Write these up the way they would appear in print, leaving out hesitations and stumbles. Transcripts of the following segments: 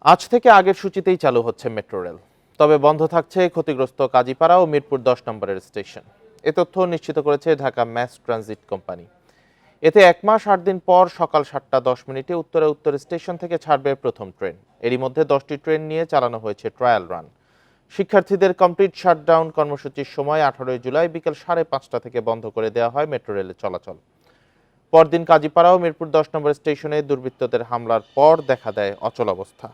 আজ থেকে আগের সূচিতেই চালু হচ্ছে মেট্রো রেল, তবে বন্ধ থাকছে ক্ষতিগ্রস্ত কাজীপাড়া ও মিরপুর 10 নম্বরের স্টেশন। এ তথ্য নিশ্চিত করেছে ঢাকা ম্যাস ট্রানজিট কোম্পানি। এতে 1 মাস 8 দিন পর সকাল 7টা 10 মিনিটে উত্তরে উত্তর স্টেশন থেকে ছাড়বে প্রথম ট্রেন। এরই মধ্যে 10টি ট্রেন নিয়ে চালানো হয়েছে ট্রায়াল রান। শিক্ষার্থীদের কমপ্লিট শাটডাউন কর্মসূচির সময় 18 জুলাই বিকেল 5:30 থেকে বন্ধ করে দেওয়া হয় মেট্রো রেলের চলাচল। পরদিন কাজীপাড়া ও মিরপুর 10 নম্বর স্টেশনে দুর্বৃত্তদের হামলার পর দেখা দেয় অচলাবস্থা।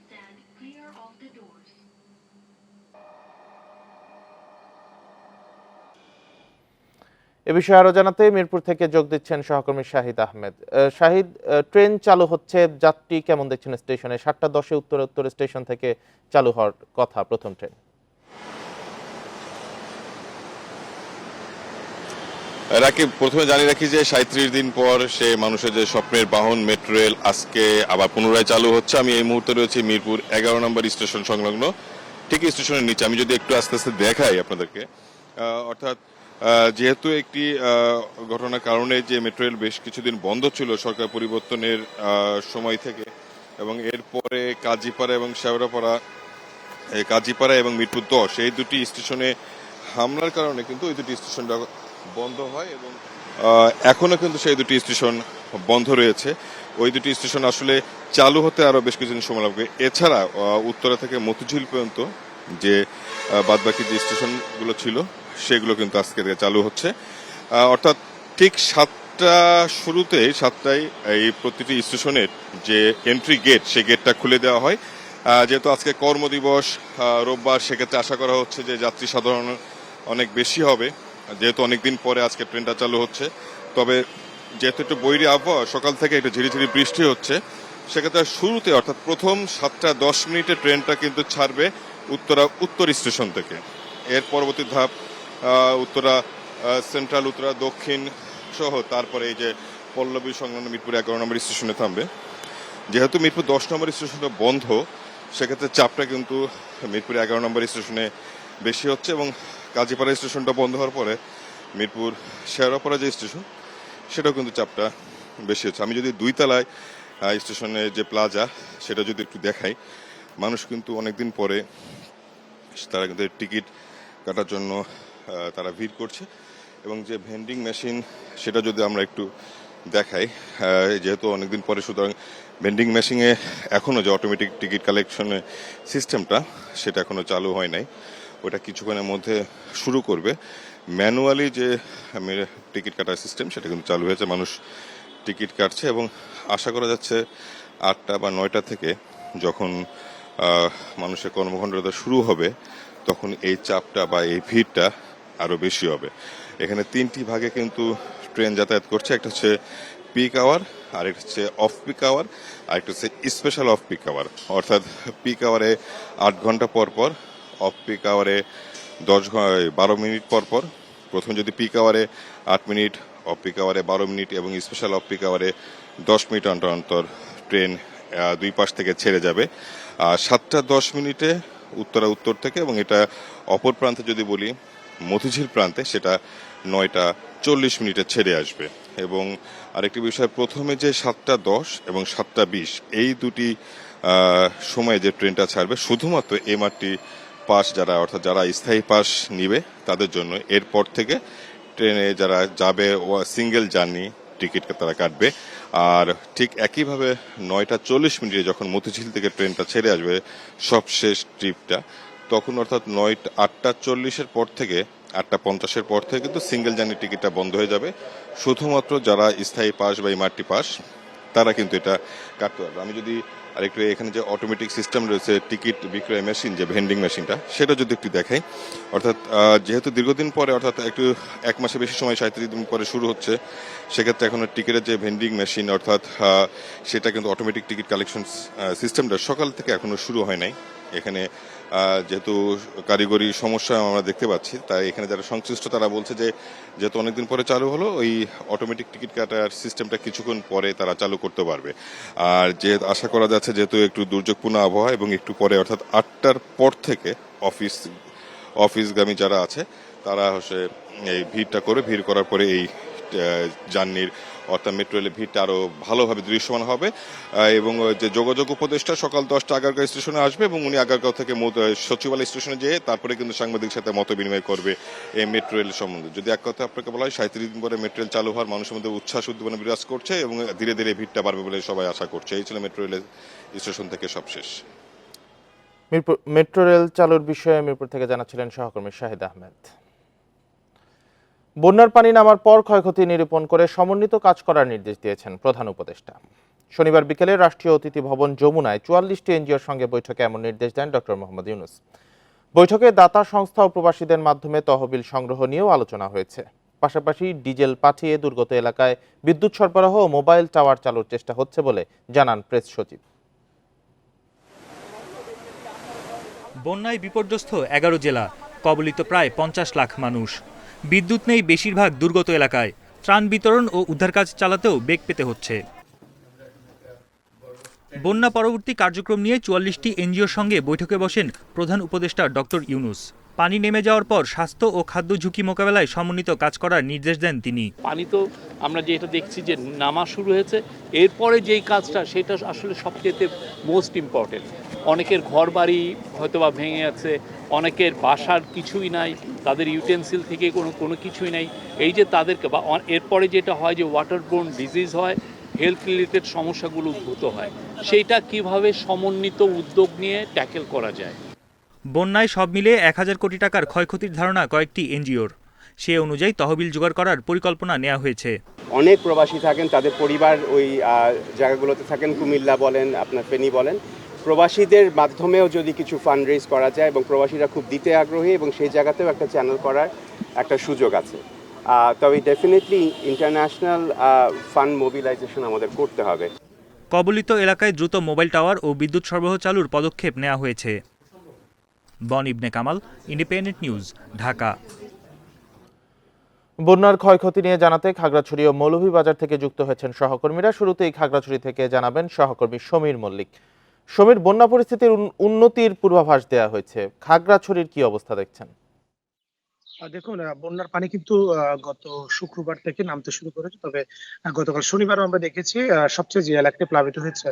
Stand clear of the doors. এ বিষয়ে আরো জানাতে মিরপুর থেকে যোগ দিচ্ছেন সহকর্মী শাহিদ আহমেদ। শাহিদ, ট্রেন চালু হচ্ছে, যাত্রী কেমন দেখছেন স্টেশনে? 7:10 উত্তর উত্তর স্টেশন থেকে চালু হওয়ার কথা প্রথম ট্রেন। রাকিব, প্রথমে জানিয়ে রাখি যে 37 দিন পর সে মানুষের যে স্বপ্নের বাহন মেট্রো রেল আজকে আবার পুনরায় চালু হচ্ছে। আমি এই মুহূর্তে রয়েছি মিরপুর 11 নম্বর স্টেশন সংলগ্ন, ঠিক স্টেশনের নিচে। আমি যদি একটু আস্তে আস্তে দেখাই আপনাদেরকে, অর্থাৎ যেহেতু একটি ঘটনার কারণে যে মেট্রো রেল বেশ কিছুদিন বন্ধ ছিল সরকার পরিবর্তনের সময় থেকে, এবং এরপরে কাজীপাড়া এবং শেওড়াপাড়া, কাজীপাড়া এবং মিরপুর 10 এই দুটি স্টেশনে হামলার কারণে কিন্তু ওই দুটি স্টেশনটা বন্ধ হয়, এবং এখনো কিন্তু সেই দুটি স্টেশন বন্ধ রয়েছে। ওই দুটি স্টেশন আসলে চালু হতে আরো বেশ কিছুদিন সময় লাগবে। এছাড়া উত্তরা থেকে মতিঝিল পর্যন্ত যে বাদবাকি যে স্টেশনগুলো ছিল সেগুলো কিন্তু আজকে থেকে চালু হচ্ছে। অর্থাৎ ঠিক 7টায় এই প্রতিটি স্টেশনের যে এন্ট্রি গেট, সেই গেটটা খুলে দেওয়া হয়। যেহেতু আজকে কর্মদিবস, রোববার, সেক্ষেত্রে আশা করা হচ্ছে যে যাত্রী সাধারণ অনেক বেশি হবে, যেহেতু অনেকদিন পরে আজকে ট্রেনটা চালু হচ্ছে। তবে যেহেতু একটু বৈরী আবহাওয়া, সকাল থেকে একটু ঝিরিঝিরি বৃষ্টি হচ্ছে, সেক্ষেত্রে শুরুতে অর্থাৎ প্রথম 7:10 ট্রেনটা কিন্তু ছাড়বে উত্তরা উত্তর স্টেশন থেকে। এর পরবর্তী ধাপ উত্তরা সেন্ট্রাল, উত্তরা দক্ষিণ সহ তারপরে এই যে পল্লবী সংলগ্ন মিরপুর 11 নম্বর স্টেশনে থামবে। যেহেতু মিরপুর 10 নম্বর স্টেশনটা বন্ধ, সেক্ষেত্রে চাপটা কিন্তু মিরপুর 11 নম্বর স্টেশনে বেশি হচ্ছে, এবং কাজীপাড়া স্টেশনটা বন্ধ হওয়ার পরে মিরপুর শেওড়াপাড়া যে স্টেশন, সেটাও কিন্তু চাপটা বেশি হচ্ছে। আমি যদি 2 তলায় স্টেশনে যে প্লাজা, সেটা যদি একটু দেখাই, মানুষ কিন্তু অনেকদিন পরে তারা কিন্তু টিকিট কাটার জন্য তারা ভিড় করছে, এবং যে ভেন্ডিং মেশিন, সেটা যদি আমরা একটু দেখাই, যেহেতু অনেকদিন পরে, সুতরাং ভেন্ডিং মেশিনে এখনও যে অটোমেটিক টিকিট কালেকশনের সিস্টেমটা, সেটা এখনও চালু হয় নাই। ওটা কিছুক্ষণের মধ্যে শুরু করবে। ম্যানুয়ালি যে টিকিট কাটার সিস্টেম, সেটা কিন্তু চালু হয়েছে, মানুষ টিকিট কাটছে, এবং আশা করা যাচ্ছে 8টা বা 9টা থেকে যখন মানুষের কর্মঘণ্টা শুরু হবে, তখন এই চাপটা বা এই ভিড়টা আরো বেশি হবে। এখানে 3টি ভাগে কিন্তু ট্রেন যাতায়াত করছে। একটা হচ্ছে পিক আওয়ার, আরেকটা হচ্ছে অফ পিক আওয়ার, আরেকটা হচ্ছে স্পেশাল অফ পিক আওয়ার। অর্থাৎ পিক আওয়ারে 8 ঘন্টা পর পর, অফ পিক আওয়ারে 12 মিনিট পর পর। প্রথমে যদি পিক আওয়ারে 8 মিনিট, অফ পিক আওয়ারে 12 মিনিট, এবং স্পেশাল অফ পিক আওয়ারে 10 মিনিট অন্তর অন্তর ট্রেন দুই পাশ থেকে ছেড়ে যাবে। 7:10 উত্তরা উত্তর থেকে, এবং এটা অপর প্রান্তে যদি বলি মতিঝিল প্রান্তে, সেটা 9:40 ছেড়ে আসবে। এবং আরেকটি বিষয়, প্রথমে যে 7:10 এবং 7:20 এই দুটি সময়ে যে ট্রেনটা ছাড়বে, শুধুমাত্র এমআরটি পাস যারা, অর্থাৎ যারা স্থায়ী পাস নিবে তাদের জন্য। এরপর থেকে ট্রেনে যারা যাবে সিঙ্গেল জার্নি টিকিট তারা কাটবে। আর ঠিক একইভাবে 9:40 যখন মতিঝিল থেকে ট্রেনটা ছেড়ে আসবে সবশেষ ট্রিপটা, তখন অর্থাৎ 8:40 পর থেকে 8:50 পর থেকে কিন্তু সিঙ্গেল জার্নি টিকিটটা বন্ধ হয়ে যাবে। শুধুমাত্র যারা স্থায়ী পাস বা এমআরটি পাস, তারা কিন্তু এটা কাটতে পারবে। আমি যদি আরেকটু এখানে যে অটোমেটিক সিস্টেম রয়েছে টিকিট বিক্রয় মেশিন, যে ভেন্ডিং মেশিনটা, সেটা যদি একটু দেখাই, অর্থাৎ যেহেতু দীর্ঘদিন পরে, অর্থাৎ একটু 1 মাসের বেশি সময়, 37 দিন পরে শুরু হচ্ছে, সেক্ষেত্রে এখনো টিকিটের যে ভেন্ডিং মেশিন, অর্থাৎ সেটা কিন্তু অটোমেটিক টিকিট কালেকশন সিস্টেমটা সকাল থেকে এখনো শুরু হয় নাই। এখানে যেহেতু কারিগরি সমস্যা আমরা দেখতে পাচ্ছি, তাই এখানে যারা সংশ্লিষ্ট তারা বলছে যে যেহেতু অনেকদিন পরে চালু হলো, ওই অটোমেটিক টিকিট কাটার সিস্টেমটা কিছুক্ষণ পরে তারা চালু করতে পারবে। আর যে আশা করা যাচ্ছে, যেহেতু একটু দুর্যোগপূর্ণ আবহাওয়া, এবং একটু পরে অর্থাৎ 8টার পর থেকে অফিসগামী যারা আছে, তারা হচ্ছে এই ভিড় করার পরে এই জার্নির অর্থাৎ মেট্রো রেলের ভিড়টা আরো ভালোভাবে দৃশ্যমান হবে এবং যে যোগাযোগ উপদেষ্টা সকাল 10টা আগারগাঁও স্টেশনে আসবে এবং উনি আগারগাঁও থেকে সচিবালয় স্টেশনে যেয়ে তারপরে কিন্তু সাংবাদিকের সাথে মত বিনিময় করবে এই মেট্রো রেল সম্বন্ধে। যদি এক কথা আপনাকে বলা হয় 37 দিন পরে মেট্রো রেল চালু হওয়ার মানুষের মধ্যে উচ্ছ্বাস উদ্দীপনা বিরাজ করছে এবং ধীরে ধীরে ভিড়টা বাড়বে বলে সবাই আশা করছে। এই ছিল মেট্রো রেলের স্টেশন থেকে সবশেষ। মেট্রো রেল চালুর বিষয়ে মিরপুর থেকে জানাচ্ছিলেন সহকর্মী শাহিদ আহমেদ। বন্যার পানি নামার পর ক্ষয়ক্ষতি নিরূপণ করে সমন্বিত কাজ করার নির্দেশ দিয়েছেন প্রধান উপদেষ্টা। শনিবার বিকেলে রাষ্ট্রীয় অতিথি ভবন যমুনায় 44টি এনজিওর সঙ্গে বৈঠকে এমন নির্দেশ দেন ডক্টর মোহাম্মদ ইউনূস। বৈঠকে দাতা সংস্থা ও প্রবাসীদের মাধ্যমে তহবিল সংগ্রহ নিয়েও আলোচনা হয়েছে। পাশাপাশি ডিজেল পাঠিয়ে দুর্গত এলাকায় বিদ্যুৎ সরবরাহ ও মোবাইল টাওয়ার চালুর চেষ্টা হচ্ছে বলে জানান প্রেস সচিব। বন্যায় বিপর্যস্ত 11 জেলা, কবলিত প্রায় 50 লাখ মানুষ। বিদ্যুৎ নেই বেশিরভাগ দুর্গত এলাকায়। ত্রাণ বিতরণ ও উদ্ধার কাজ চালাতেও বেগ পেতে হচ্ছে। বন্যা পরবর্তী কার্যক্রম নিয়ে 44টি এনজিওর সঙ্গে বৈঠকে বসেন প্রধান উপদেষ্টা ডক্টর ইউনূস। পানি নেমে যাওয়ার পর স্বাস্থ্য ও খাদ্য ঝুঁকি মোকাবেলায় সমন্বিত কাজ করার নির্দেশ দেন তিনি। পানি তো আমরা যেটা দেখছি যে নামা শুরু হয়েছে, এরপরে যেই কাজটা সেটা আসলে সবচেয়ে মোস্ট ইম্পর্টেন্ট। অনেকের ঘর বাড়ি হয়তো বা ভেঙে আছে, অনেকের বাসার কিছুই নাই, তাদের ইউটেন্সিল থেকে কোনো কিছুই নাই। এই যে তাদেরকে বা এরপরে যেটা হয় যে ওয়াটারবোর্ন ডিজিজ হয়, হেলথ রিলেটেড সমস্যাগুলো উদ্ভূত হয়, সেইটা কিভাবে সমন্বিত উদ্যোগ নিয়ে ট্যাকেল করা যায়। বন্যায় সব মিলিয়ে 1000 কোটি টাকার ক্ষয়ক্ষতির ধারণা কয়েকটি এনজিওর। সে অনুযায়ী তহবিল জোগাড় করার পরিকল্পনা নেওয়া হয়েছে। অনেক প্রবাসী থাকেন, তাদের পরিবার ওই জায়গাগুলোতে থাকেন, কুমিল্লা বলেন, আপনার ফেনী বলেন। প্রবাসীদের মাধ্যমেও যদি কিছু ফান্ড রেজ করা যায় এবং প্রবাসীরা খুব দিতে আগ্রহী এবং সেই জায়গাতেও একটা চ্যানেল করার একটা সুযোগ আছে। তবে ডেফিনেটলি ইন্টারন্যাশনাল ফান্ড মোবিলাইজেশন আমাদের করতে হবে। কবলিত এলাকায় দ্রুত মোবাইল টাওয়ার ও বিদ্যুৎ সরবরাহ চালুর পদক্ষেপ নেওয়া হয়েছে। বন ইবনে কামাল, ইন্ডিপেন্ডেন্ট নিউজ, ঢাকা। বন্যার ক্ষয়ক্ষতি নিয়ে জানাতে খাগড়াছড়ি ও মৌলভীবাজার থেকে যুক্ত হয়েছেন সহকর্মীরা। শুরুতেই খাগড়াছড়ি থেকে জানাবেন সহকর্মী সমীর মল্লিক। সমীর, বন্যা পরিস্থিতির উন্নতির পূর্বাভাস দেওয়া হয়েছে, খাগড়াছড়ির কি অবস্থা দেখছেন? দেখুন, বন্যার পানি কিন্তু গত শুক্রবার থেকে নামতে শুরু করেছে। তবে গতকাল শনিবারও আমরা দেখেছি সবচেয়ে যে এলাকাটি প্লাবিত হয়েছে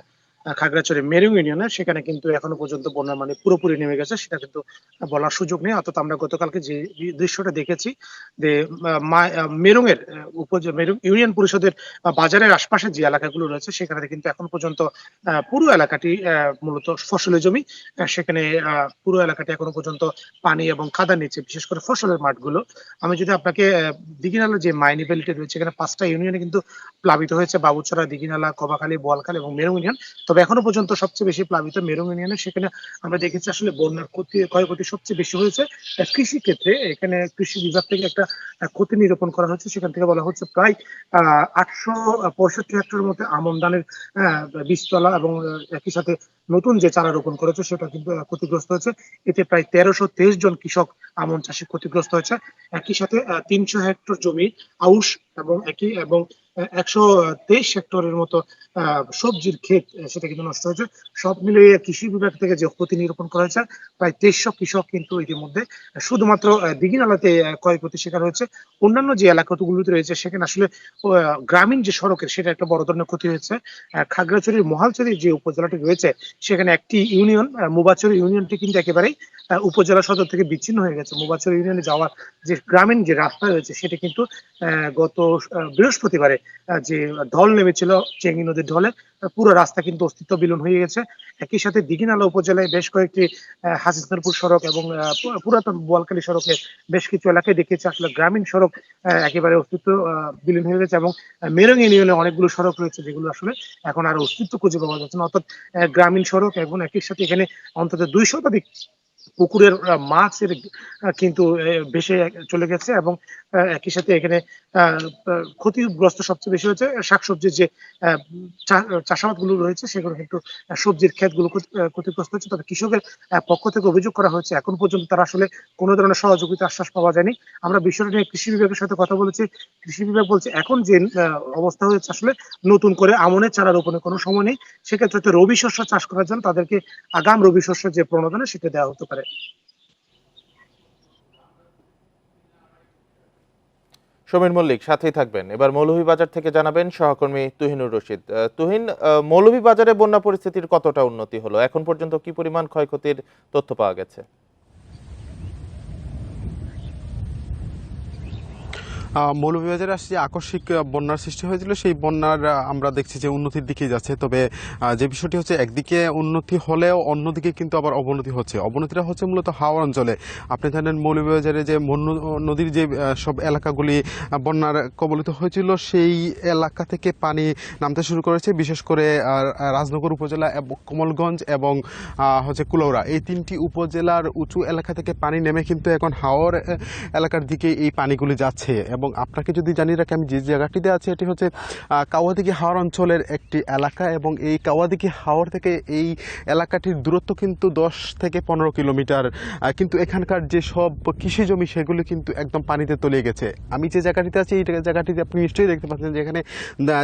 খাগড়াছড়ি মেরুং ইউনিয়নে, সেখানে কিন্তু এখনো পর্যন্ত বন্যার পানি পুরোপুরি নেমে গেছে সেটা কিন্তু বলার সুযোগ নেই। অর্থাৎ আমরা গতকালকে যে দৃশ্যটা দেখেছি যে মেরুং এর মেরুং ইউনিয়ন পরিষদের বাজারের আশপাশে যে এলাকাগুলো রয়েছে সেখানে কিন্তু এখন পর্যন্ত পুরো এলাকাটি মূলত ফসলের জমি। সেখানে পুরো এলাকাটি এখনো পর্যন্ত পানি এবং কাদার নিচে, বিশেষ করে ফসলের মাঠগুলো। আমি যদি আপনাকে দিঘিনালা যে মাইনি বেল্টে রয়েছে, এখানে 5টা ইউনিয়নে কিন্তু প্লাবিত হয়েছে: বাবুছড়া, দিঘিনালা, কবাখালী, বোয়ালখালী এবং মেরুং ইউনিয়ন। তবে এখনো পর্যন্ত সবচেয়ে বেশি প্লাবিত মেরুং ইউনিয়নে। সেখানে আমরা দেখেছি আসলে বন্যার ক্ষয়ক্ষতি সবচেয়ে বেশি হয়েছে কৃষি ক্ষেত্রে। এখানে কৃষি বিভাগ থেকে একটা ক্ষতি নিরূপণ করা হচ্ছে। সেখান থেকে বলা হচ্ছে প্রায় 865 হেক্টরের মধ্যে আমন ধানের বীজতলা এবং একই সাথে নতুন যে চারা রোপণ করেছে সেটা কিন্তু ক্ষতিগ্রস্ত হয়েছে। এতে প্রায় 1323 জন কৃষক আমন চাষে ক্ষতিগ্রস্ত হয়েছে। একই সাথে 300 হেক্টর জমি আউশ এবং 123 হেক্টরের মতো সবজির ক্ষেত সেটা কিন্তু নষ্ট হয়েছে। সব মিলিয়ে কৃষি বিভাগ থেকে যে ক্ষতি নিরূপণ করা হয়েছে প্রায় 2300 কৃষক কিন্তু ইতিমধ্যে শুধুমাত্র দিঘিনালাতে ক্ষয়ক্ষতির শিকার হয়েছে। অন্যান্য যে এলাকাগুলোতে রয়েছে সেখানে আসলে গ্রামীণ যে সড়কের সেটা একটা বড় ধরনের ক্ষতি হয়েছে। খাগড়াছড়ির মহালছড়ি যে উপজেলাটি রয়েছে সেখানে একটি ইউনিয়ন, মুবাচর ইউনিয়নটি কিন্তু একেবারেই উপজেলা সদর থেকে বিচ্ছিন্ন হয়ে গেছে। মুবাচর ইউনিয়নে যাওয়ার যে গ্রামীণ যে রাস্তা রয়েছে সেটা কিন্তু গত বৃহস্পতিবারে যে ঢল নেমেছিল চেঙ্গি নদীর ঢলে পুরো রাস্তা কিন্তু অস্তিত্ব বিলীন হয়ে গেছে। একই সাথে দিঘিনালা উপজেলায় বেশ কয়েকটি হাসিসনারপুর সড়ক এবং পুরাতন বোয়ালখালী সড়কে বেশ কিছু এলাকায় দেখেছি আসলে গ্রামীণ সড়ক একেবারে অস্তিত্ব বিলীন হয়ে গেছে। এবং মেরং ইউনিয়নে অনেকগুলো সড়ক রয়েছে যেগুলো আসলে এখন আর অস্তিত্ব খুঁজে পাওয়া যাচ্ছে না। অর্থাৎ গ্রামীণ সড়ক এবং একই সাথে এখানে অন্তত 200 শতাধিক পুকুরের মাছের কিন্তু ভেসে চলে গেছে। এবং একই সাথে এখানে ক্ষতিগ্রস্ত সবচেয়ে বেশি হয়েছে শাকসবজির যে চাষাবাদ গুলো রয়েছে, সেগুলো কিন্তু সবজির ক্ষেতগুলো ক্ষতিগ্রস্ত হচ্ছে। তবে কৃষকের পক্ষ থেকে অভিযোগ করা হয়েছে এখন পর্যন্ত তারা আসলে কোনো ধরনের সহযোগিতা আশ্বাস পাওয়া যায়নি। আমরা বিষয়টা নিয়ে কৃষি বিভাগের সাথে কথা বলেছি। কৃষি বিভাগ বলছে এখন যে অবস্থা হয়েছে আসলে নতুন করে আমনের চারা রোপণের কোনো সময় নেই। সেক্ষেত্রে রবি শস্য চাষ করার জন্য তাদেরকে আগাম রবি শস্য যে প্রণোদনা সেটা দেওয়া হতে পারে। সমীর মল্লিক সাথেই থাকবেন। এবার মৌলভীবাজার থেকে জানাবেন সহকর্মী তুহিনুর রশিদ। তুহিন, মৌলভীবাজারে বন্যা পরিস্থিতির কতটা উন্নতি হলো, এখন পর্যন্ত কি পরিমাণ ক্ষয়ক্ষতির তথ্য পাওয়া গেছে? মৌলভীবাজারে আসছে যে আকস্মিক বন্যার সৃষ্টি হয়েছিল, সেই বন্যার আমরা দেখছি যে উন্নতির দিকেই যাচ্ছে। তবে যে বিষয়টি হচ্ছে, একদিকে উন্নতি হলেও অন্যদিকে কিন্তু আবার অবনতি হচ্ছে। অবনতিটা হচ্ছে মূলত হাওড় অঞ্চলে। আপনি জানেন মৌলভীবাজারে যে মন্নু নদীর যে সব এলাকাগুলি বন্যার কবলিত হয়েছিল, সেই এলাকা থেকে পানি নামতে শুরু করেছে। বিশেষ করে রাজনগর উপজেলা, কমলগঞ্জ এবং হচ্ছে কুলাউড়া, এই তিনটি উপজেলার উঁচু এলাকা থেকে পানি নেমে কিন্তু এখন হাওড় এলাকার দিকে এই পানিগুলি যাচ্ছে। এবং আপনাকে যদি জানিয়ে রাখি, আমি যে জায়গাটিতে আছি এটি হচ্ছে কাওয়াদিঘি হাওড় অঞ্চলের একটি এলাকা, এবং এই কাওয়াদিঘি হাওড় থেকে এই এলাকাটির দূরত্ব কিন্তু 10 থেকে 15 কিলোমিটার। কিন্তু এখানকার যে সব কৃষি জমি সেগুলি কিন্তু একদম পানিতে তলিয়ে গেছে। আমি যে জায়গাটিতে আছি এই জায়গাটিতে আপনি নিশ্চয়ই দেখতে পাচ্ছেন যে এখানে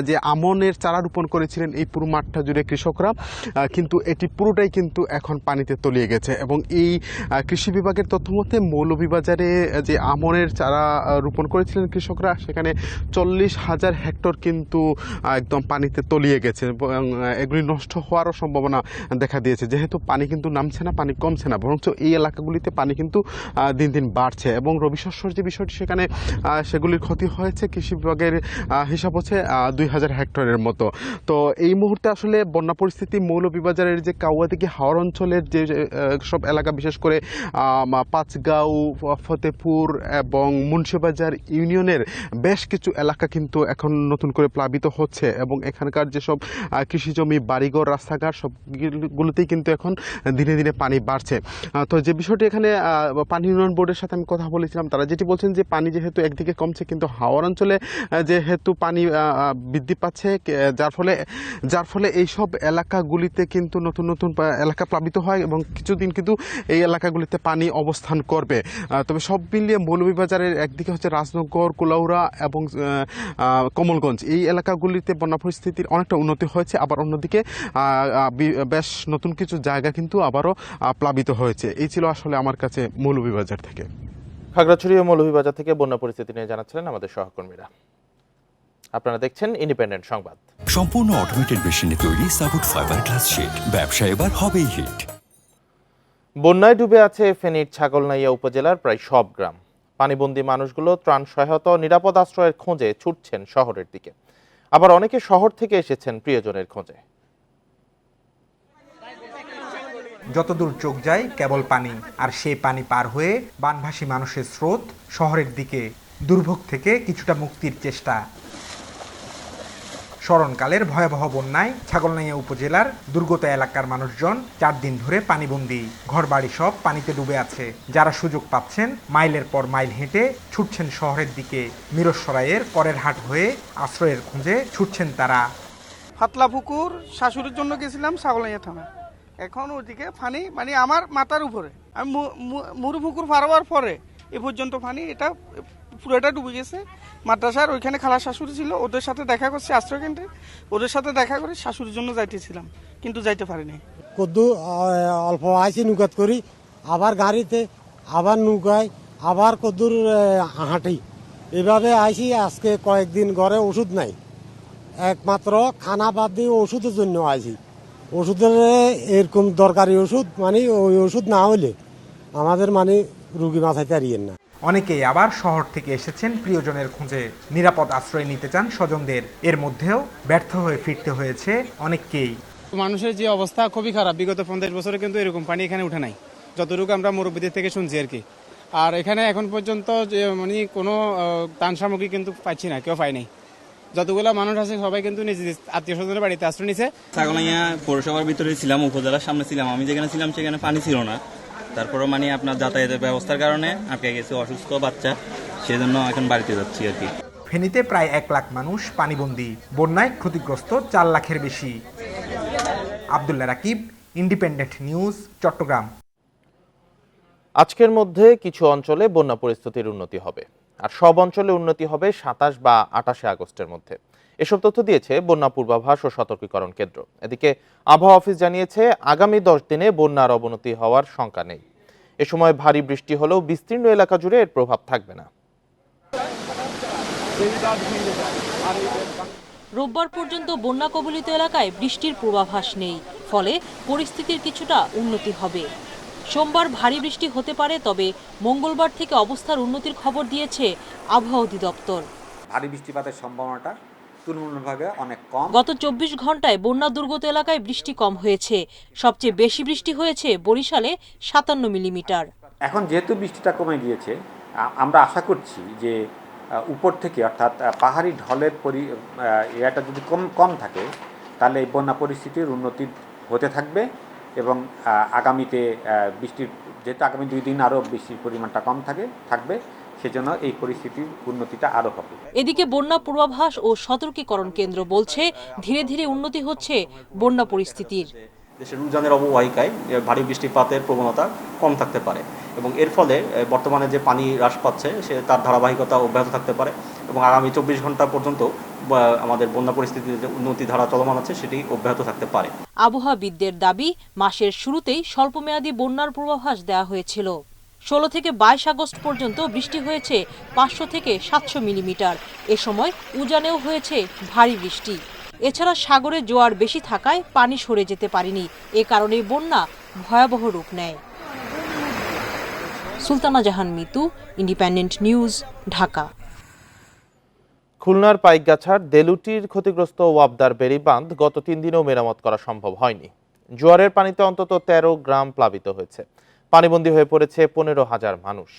যে আমনের চারা রোপণ করেছিলেন এই পুরো মাঠটা জুড়ে কৃষকরা, কিন্তু এটি পুরোটাই কিন্তু এখন পানিতে তলিয়ে গেছে। এবং এই কৃষি বিভাগের তথ্য মতে মৌলভীবাজারে যে আমনের চারা রোপণ করেছিলেন কৃষকরা, সেখানে 40,000 হেক্টর কিন্তু একদম পানিতে তলিয়ে গেছে এবং এগুলি নষ্ট হওয়ারও সম্ভাবনা দেখা দিয়েছে। যেহেতু পানি কিন্তু নামছে না, পানি কমছে না, বরঞ্চ এই এলাকাগুলিতে পানি কিন্তু দিন দিন বাড়ছে। এবং রবি শস্যর যে বিষয়টি, সেখানে সেগুলির ক্ষতি হয়েছে কৃষি বিভাগের হিসাব হচ্ছে 2,000 হেক্টরের মতো। তো এই মুহূর্তে আসলে বন্যা পরিস্থিতি মৌলভীবাজারের যে কাওয়াদিঘি হাওড় অঞ্চলের যে সব এলাকা, বিশেষ করে পাঁচগাঁও, ফতেপুর এবং মুন্সিবাজার ইউনিয়নের বেশ কিছু এলাকা কিন্তু এখন নতুন করে প্লাবিত হচ্ছে। এবং এখানকার যেসব কৃষি জমি, বাড়িঘর, রাস্তাঘাট সবগুলোতেই কিন্তু এখন দিনে দিনে পানি বাড়ছে। তো যে বিষয়টি এখানে পানি উন্নয়ন বোর্ডের সাথে আমি কথা বলেছিলাম, তারা যেটি বলছেন যে পানি যেহেতু একদিকে কমছে, কিন্তু হাওড় অঞ্চলে যেহেতু পানি বৃদ্ধি পাচ্ছে, যার ফলে এইসব এলাকাগুলিতে কিন্তু নতুন নতুন এলাকা প্লাবিত হয় এবং কিছুদিন কিন্তু এই এলাকাগুলিতে পানি অবস্থান করবে। তবে সব মিলিয়ে মৌলভীবাজারের একদিকে হচ্ছে রাজনগর, কুলাউড়া এবং কমলগঞ্জ, এই এলাকাগুলিতে বন্যা পরিস্থিতির অনেকটা উন্নতি হয়েছে। আবার অন্যদিকে বেশ নতুন কিছু জায়গা কিন্তু আবারও প্লাবিত হয়েছে। এই ছিল আসলে আমার কাছে মৌলভীবাজার থেকে। খাগড়াছড়ি ও মৌলভীবাজার থেকে বন্যা পরিস্থিতি নিয়ে জানাচ্ছিলেন আমাদের সহকর্মীরা। আপনারা দেখছেন ইন্ডিপেন্ডেন্ট সংবাদ। সম্পূর্ণ অটোমেটেড মেশিনে তৈরি সাপোর্ট ফাইবার গ্লাস শীট, ব্যবসা এবার হবেই হিট। বন্যায় ডুবে আছে ফেনীর ছাগলনাইয়া উপজেলার প্রায় সব গ্রাম। পানিবন্দী মানুষগুলো ত্রাণ সহায়তা ও নিরাপদ আশ্রয়ের খোঁজে ছুটছেন শহরের দিকে। আবার অনেকে শহর থেকে এসেছেন প্রিয়জনের খোঁজে। যতদূর চোখ যায় কেবল পানি, আর সেই পানি পার হয়ে বানভাসী মানুষের স্রোত শহরের দিকে। দুর্ভোগ থেকে কিছুটা মুক্তির চেষ্টা। স্মরণকালের ভয়াবহ বন্যায় ছাগলনাইয়া উপজেলার দুর্গত এলাকার মানুষজন 4 দিন ধরে পানিবন্দী। ঘরবাড়ি সব পানিতে ডুবে আছে। যারা সুযোগ পাচ্ছেন মাইলের পর মাইল হেঁটে ছুটছেন শহরের দিকে। মিরসরাইয়ের করের হাট হয়ে আশ্রয়ের খোঁজে ছুটছেন তারা। হাতলা পুকুর শাশুড়ির জন্য গেছিলাম ছাগলনাইয়া থানা। এখন ওদিকে পানি মানে আমার মাথার উপরে। আমি মুরু পুকুর পার হওয়ার পরে এ পর্যন্ত পানি এটা পুরোটা ডুবে গেছে। মাদ্রাসার ওইখানে খালা শাশুড়ি ছিল, ওদের সাথে দেখা করছি আশ্রয় কেন্দ্রে। ওদের সাথে দেখা করে শাশুড়ির জন্য যাইতেছিলাম, কিন্তু যাইতে পারিনি। কদ্দু অল্প আইসি নৌকাত করি, আবার গাড়িতে, আবার নৌকায়, আবার কদ্দুর হাঁটি, এভাবে আইসি। আজকে কয়েকদিন ঘরে ওষুধ নাই, একমাত্র খানা বাদ দিয়ে ওষুধের জন্য আইসি। ওষুধের এরকম দরকারি ওষুধ, মানে ওই ওষুধ না হলে আমাদের মানে রুগী মাথায় তাড়িয়েন না। অনেকেই আবার শহর থেকে এসেছেন প্রিয়জনের খোঁজে। নিরাপদ আশ্রয় নিতে চান স্বজনদের। এর মধ্যেও ব্যর্থ হয়ে ফিরতে হয়েছে অনেককেই। মানুষের যে অবস্থা খুবই খারাপ। বিগত 50 বছরে কিন্তু এরকম পানি এখানে উঠে নাই, যতটুকু আমরা মুরব্বীদের থেকে শুনছি আর কি। আর এখানে এখন পর্যন্ত মানে কোনো ত্রাণ সামগ্রী কিন্তু পাচ্ছি না, কেউ পাই নাই। যতগুলো মানুষ আছে সবাই কিন্তু নিজের আত্মীয় স্বজনের বাড়িতে আশ্রয় নিছে। ছাগলনাইয়া পৌরসভার ভিতরে ছিলাম, উপজেলার সামনে ছিলাম। আমি যেখানে ছিলাম সেখানে পানি ছিল না, তারপরে মানে আপনার যাতায়াতের ব্যবস্থার কারণে আটকে গেছে, অসুস্থ বাচ্চা, সেজন্য এখন বাড়িতে যাচ্ছি আর কি। ফেনীতে প্রায় 1 লাখ মানুষ পানিবন্দী। বন্যায় ক্ষতিগ্রস্ত 4 লাখের বেশি। Abdullah Rakib, independent news, Chittagong. আজকের মধ্যে কিছু অঞ্চলে বন্যা পরিস্থিতির উন্নতি হবে, আর সব অঞ্চলে উন্নতি হবে 27 বা 28 আগস্টের মধ্যে। এসব তথ্য দিয়েছে বন্যা পূর্বাভাস ও সতর্কীকরণ কেন্দ্র। এদিকে আবহাওয়া অফিস জানিয়েছে আগামী 10 দিনে বন্যার অবনতি হওয়ার শঙ্কা নেই। এ সময় ভারী বৃষ্টি হলেও বিস্তীর্ণ এলাকা জুড়ে এর প্রভাব থাকবে না। রোববার পর্যন্ত বন্যা কবলিত এলাকায় বৃষ্টির পূর্বাভাস নেই, ফলে পরিস্থিতির কিছুটা উন্নতি হবে। সোমবার ভারী বৃষ্টি হতে পারে, তবে মঙ্গলবার থেকে অবস্থার উন্নতির খবর দিয়েছে আবহাওয়া অধিদপ্তর। ভারী বৃষ্টিপাতের সম্ভাবনাটা তুলনামূলকভাবে অনেক কম। গত 24 ঘন্টায় বন্যা দুর্গত এলাকায় বৃষ্টি কম হয়েছে। সবচেয়ে বেশি বৃষ্টি হয়েছে বরিশালে 57 মিলিমিটার। এখন যেহেতু বৃষ্টিটা কমে গিয়েছে, আমরা আশা করছি যে উপর থেকে অর্থাৎ পাহাড়ি ঢলের এরিয়াটা যদি কম থাকে, তাহলে এই বন্যা পরিস্থিতির উন্নতি হতে থাকবে এবং আগামীতে বৃষ্টির, যেহেতু আগামী 2 দিন আরও বৃষ্টির পরিমাণটা কম থাকবে, সেজন্য এই পরিস্থিতির উন্নতিটা আরও হবে। এদিকে বন্যা পূর্বাভাস ও সতর্কীকরণ কেন্দ্র বলছে, ধীরে ধীরে উন্নতি হচ্ছে বন্যা পরিস্থিতির। দেশের উজানের অববাহিকায় ভারী বৃষ্টিপাতের প্রবণতা কম থাকতে পারে এবং এর ফলে বর্তমানে যে পানি হ্রাস পাচ্ছে সে তার ধারাবাহিকতা অব্যাহত থাকতে পারে এবং আগামী 24 ঘন্টা পর্যন্ত আমাদের বন্যা পরিস্থিতির যে উন্নতি ধারা চলমান আছে সেটি অব্যাহত থাকতে পারে। আবহাওয়াবিদদের দাবি, মাসের শুরুতেই স্বল্পমেয়াদী বন্যার পূর্বাভাস দেওয়া হয়েছিল। 16 থেকে 22 আগস্ট পর্যন্ত বৃষ্টি হয়েছে 500 থেকে 700 মিলিমিটার। এ সময় উজানেও হয়েছে ভারী বৃষ্টি। এছাড়া সাগরে জোয়ার বেশি থাকায় পানি সরে যেতে পারেনি। এ কারণে বন্যা ভয়াবহ রূপ নেয়। সুলতানা জাহান মিতু, ইন্ডিপেন্ডেন্ট নিউজ, ঢাকা। খুলনার পাইকগাছার দেলুটির ক্ষতিগ্রস্ত ওয়াবদার বেড়ি বাঁধ গত 3 দিনেও মেরামত করা সম্ভব হয়নি। জোয়ারের পানিতে অন্তত 13 গ্রাম প্লাবিত হয়েছে। পানিবন্দী হয়ে পড়েছে 15,000 মানুষ।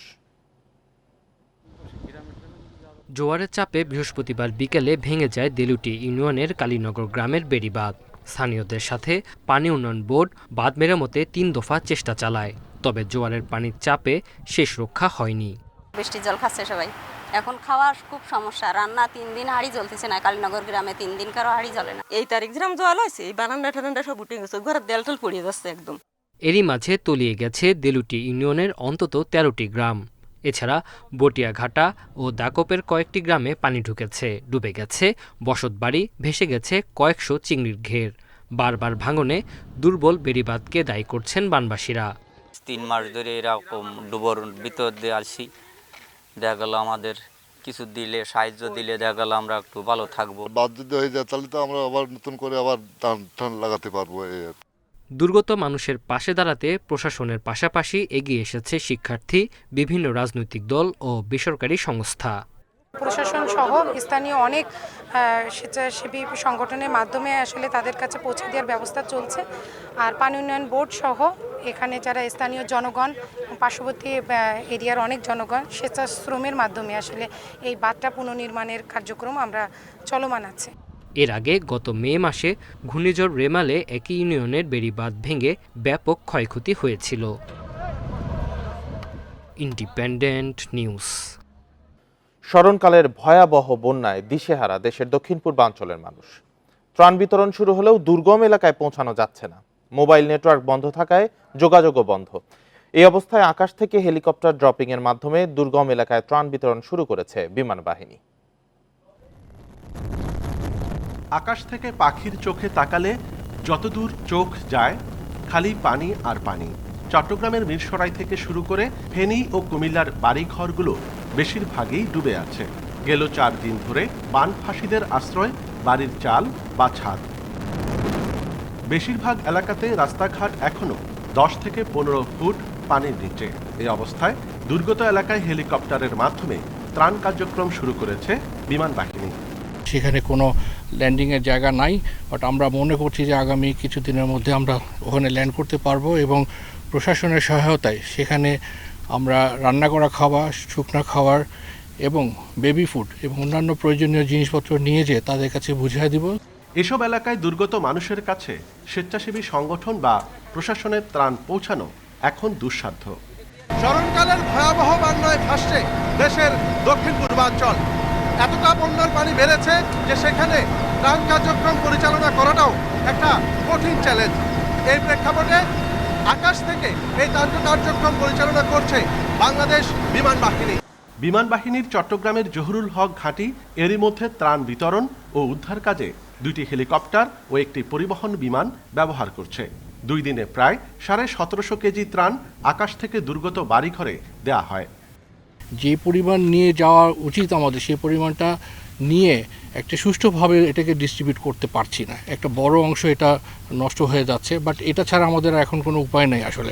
জোয়ারের চাপে বৃহস্পতিবার বিকেলে ভেঙে যায় দেলুটি ইউনিয়নের কালীনগর গ্রামের বেড়িবাঁধ। স্থানীয়দের সাথে পানি উন্নয়ন বোর্ড বাঁধ মেরামতে 3 দফা চেষ্টা চালায়, তবে জোয়ারের পানির চাপে শেষ রক্ষা হয়নি। বৃষ্টির জল খাচ্ছে সবাই, এখন খাওয়ার খুব সমস্যা। রান্না 3 দিন হাঁড়ি জ্বলতেছে না, কালীনগর গ্রামে 3 দিন কারো হাঁড়ি জ্বলে না। এই তারিখ যেরকম জল হয়েছে, এই বারান্দা ঠান্ডা সব উঠে গেছে, ঘরের দেয়াল টেল পড়িয়ে যাচ্ছে একদম। এরই মাঝে তলিয়ে গেছে দেলুটি ইউনিয়নের অন্তত 13টি গ্রাম। এছাড়া বটিয়াঘাটা ও দাকপের কয়েকটি গ্রামে পানি ঢুকেছে, ডুবে গেছে বসতবাড়ি, ভেসে গেছে কয়েকশো চিংড়ির ঘের। বারবার ভাঙনে দুর্বল বেড়িবাঁধকে দায়ী করছেন বানবাসীরা। 3 মাস ধরে এরকম ডুবোর ভিতর দিয়ে আসছি, দেখা গেল আমাদের কিছু দিলে, সাহায্য দিলে দেখা গেল আমরা একটু ভালো থাকবো। বাদ যদি হয়ে যায় তাহলে তো আমরা আবার নতুন করে আবার টান লাগাতে পারবো। দুর্গত মানুষের পাশে দাঁড়াতে প্রশাসনের পাশাপাশি এগিয়ে এসেছে শিক্ষার্থী, বিভিন্ন রাজনৈতিক দল ও বেসরকারি সংস্থা। প্রশাসন সহ স্থানীয় অনেক স্বেচ্ছাসেবী সংগঠনের মাধ্যমে আসলে তাদের কাছে পৌঁছে দেওয়ার ব্যবস্থা চলছে। আর পানি উন্নয়ন বোর্ড সহ এখানে যারা স্থানীয় জনগণ, পার্শ্ববর্তী এরিয়ার অনেক জনগণ স্বেচ্ছাশ্রমের মাধ্যমে আসলে এই বাঁধটা পুনর্নির্মাণের কার্যক্রম আমরা চলমান আছে। এর আগে গত মে মাসে ঘূর্ণিঝড় রেমালে একই ইউনিয়নের বেড়িবাঁধ ভেঙে ব্যাপক ক্ষয়ক্ষতি হয়েছিল। Independent news. স্মরণকালের ভয়াবহ বন্যায় দিশেহারা দেশের দক্ষিণ পূর্বাঞ্চলের মানুষ। ত্রাণ বিতরণ শুরু হলেও দুর্গম এলাকায় পৌঁছানো যাচ্ছে না। মোবাইল নেটওয়ার্ক বন্ধ থাকায় যোগাযোগও বন্ধ। এই অবস্থায় আকাশ থেকে হেলিকপ্টার ড্রপিং এর মাধ্যমে দুর্গম এলাকায় ত্রাণ বিতরণ শুরু করেছে বিমান বাহিনী। আকাশ থেকে পাখির চোখে তাকালে যতদূর চোখ যায় খালি পানি আর পানি। চট্টগ্রামের মিরসরাই থেকে শুরু করে ফেনী ও কুমিল্লার বাড়িঘরগুলো বেশিরভাগই ডুবে আছে। গেল 4 দিন ধরে বানফাসীদের আশ্রয় বাড়ির চাল বা ছাদ। বেশিরভাগ এলাকাতে রাস্তাঘাট এখনো 10 থেকে 15 ফুট পানির নিচে। এই অবস্থায় দুর্গত এলাকায় হেলিকপ্টারের মাধ্যমে ত্রাণ কার্যক্রম শুরু করেছে বিমান বাহিনী। সেখানে কোনো ল্যান্ডিংয়ের জায়গা নাই, বাট আমরা মনে করছি যে আগামী কিছুদিনের মধ্যে আমরা ওখানে ল্যান্ড করতে পারবো এবং প্রশাসনের সহায়তায় সেখানে আমরা রান্না করা খাবার, শুকনো খাবার এবং বেবি ফুড এবং অন্যান্য প্রয়োজনীয় জিনিসপত্র নিয়ে যেয়ে তাদের কাছে বুঝিয়ে দিব। এসব এলাকায় দুর্গত মানুষের কাছে স্বেচ্ছাসেবী সংগঠন বা প্রশাসনের ত্রাণ পৌঁছানো এখন দুঃসাধ্য। স্মরণকালের ভয়াবহ বন্যায় ভাসছে দেশের দক্ষিণ পূর্বাঞ্চল। এতটা বন্যার পানি বেড়েছে যে সেখানে ত্রাণ কার্যক্রম পরিচালনা করাটাও একটা কঠিন চ্যালেঞ্জ। এই প্রেক্ষাপটে আকাশ থেকে এই ত্রাণ কার্যক্রম পরিচালনা করছে বাংলাদেশ বিমান বাহিনী। বিমান বাহিনীর চট্টগ্রামের জহুরুল হক ঘাঁটি এরই মধ্যে ত্রাণ বিতরণ ও উদ্ধার কাজে 2টি হেলিকপ্টার ও একটি পরিবহন বিমান ব্যবহার করছে। 2 দিনে প্রায় 1750 কেজি ত্রাণ আকাশ থেকে দুর্গত বাড়িঘরে দেয়া হয়। যে পরিমাণ নিয়ে যাওয়া উচিত আমাদের সেই পরিমাণটা নিয়ে একটা সুষ্ঠুভাবে এটাকে ডিস্ট্রিবিউট করতে পারছি না। একটা বড় অংশ এটা নষ্ট হয়ে যাচ্ছে, বাট এটা ছাড়া আমাদের এখন কোনো উপায় নেই আসলে।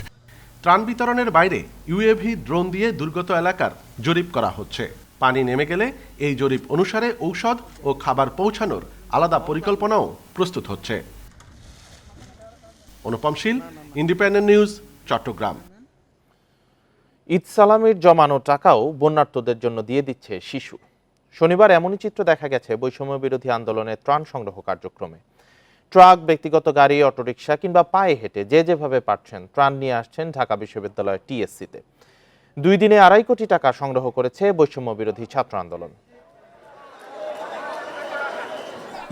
ত্রাণ বিতরণের বাইরে ইউএভি ড্রোন দিয়ে দুর্গত এলাকার জরিপ করা হচ্ছে। পানি নেমে গেলে এই জরিপ অনুসারে ঔষধ ও খাবার পৌঁছানোর আলাদা পরিকল্পনাও প্রস্তুত হচ্ছে। অনুপম শীল, ইন্ডিপেন্ডেন্ট নিউজ, চট্টগ্রাম। ঈদ সালামির জমানো টাকাও বন্যার্তদের জন্য দিয়ে দিচ্ছে শিশু। শনিবার এমনই চিত্র দেখা গেছে বৈষম্য বিরোধী আন্দোলনের ত্রাণ সংগ্রহ কার্যক্রমে। ট্রাক, ব্যক্তিগত গাড়ি, অটোরিকশা কিংবা পায়ে হেঁটে যে যেভাবে পারছেন ত্রাণ নিয়ে আসছেন ঢাকা বিশ্ববিদ্যালয়ের টিএসসিতে। 2 দিনে 2.5 কোটি টাকা সংগ্রহ করেছে বৈষম্য বিরোধী ছাত্র আন্দোলন।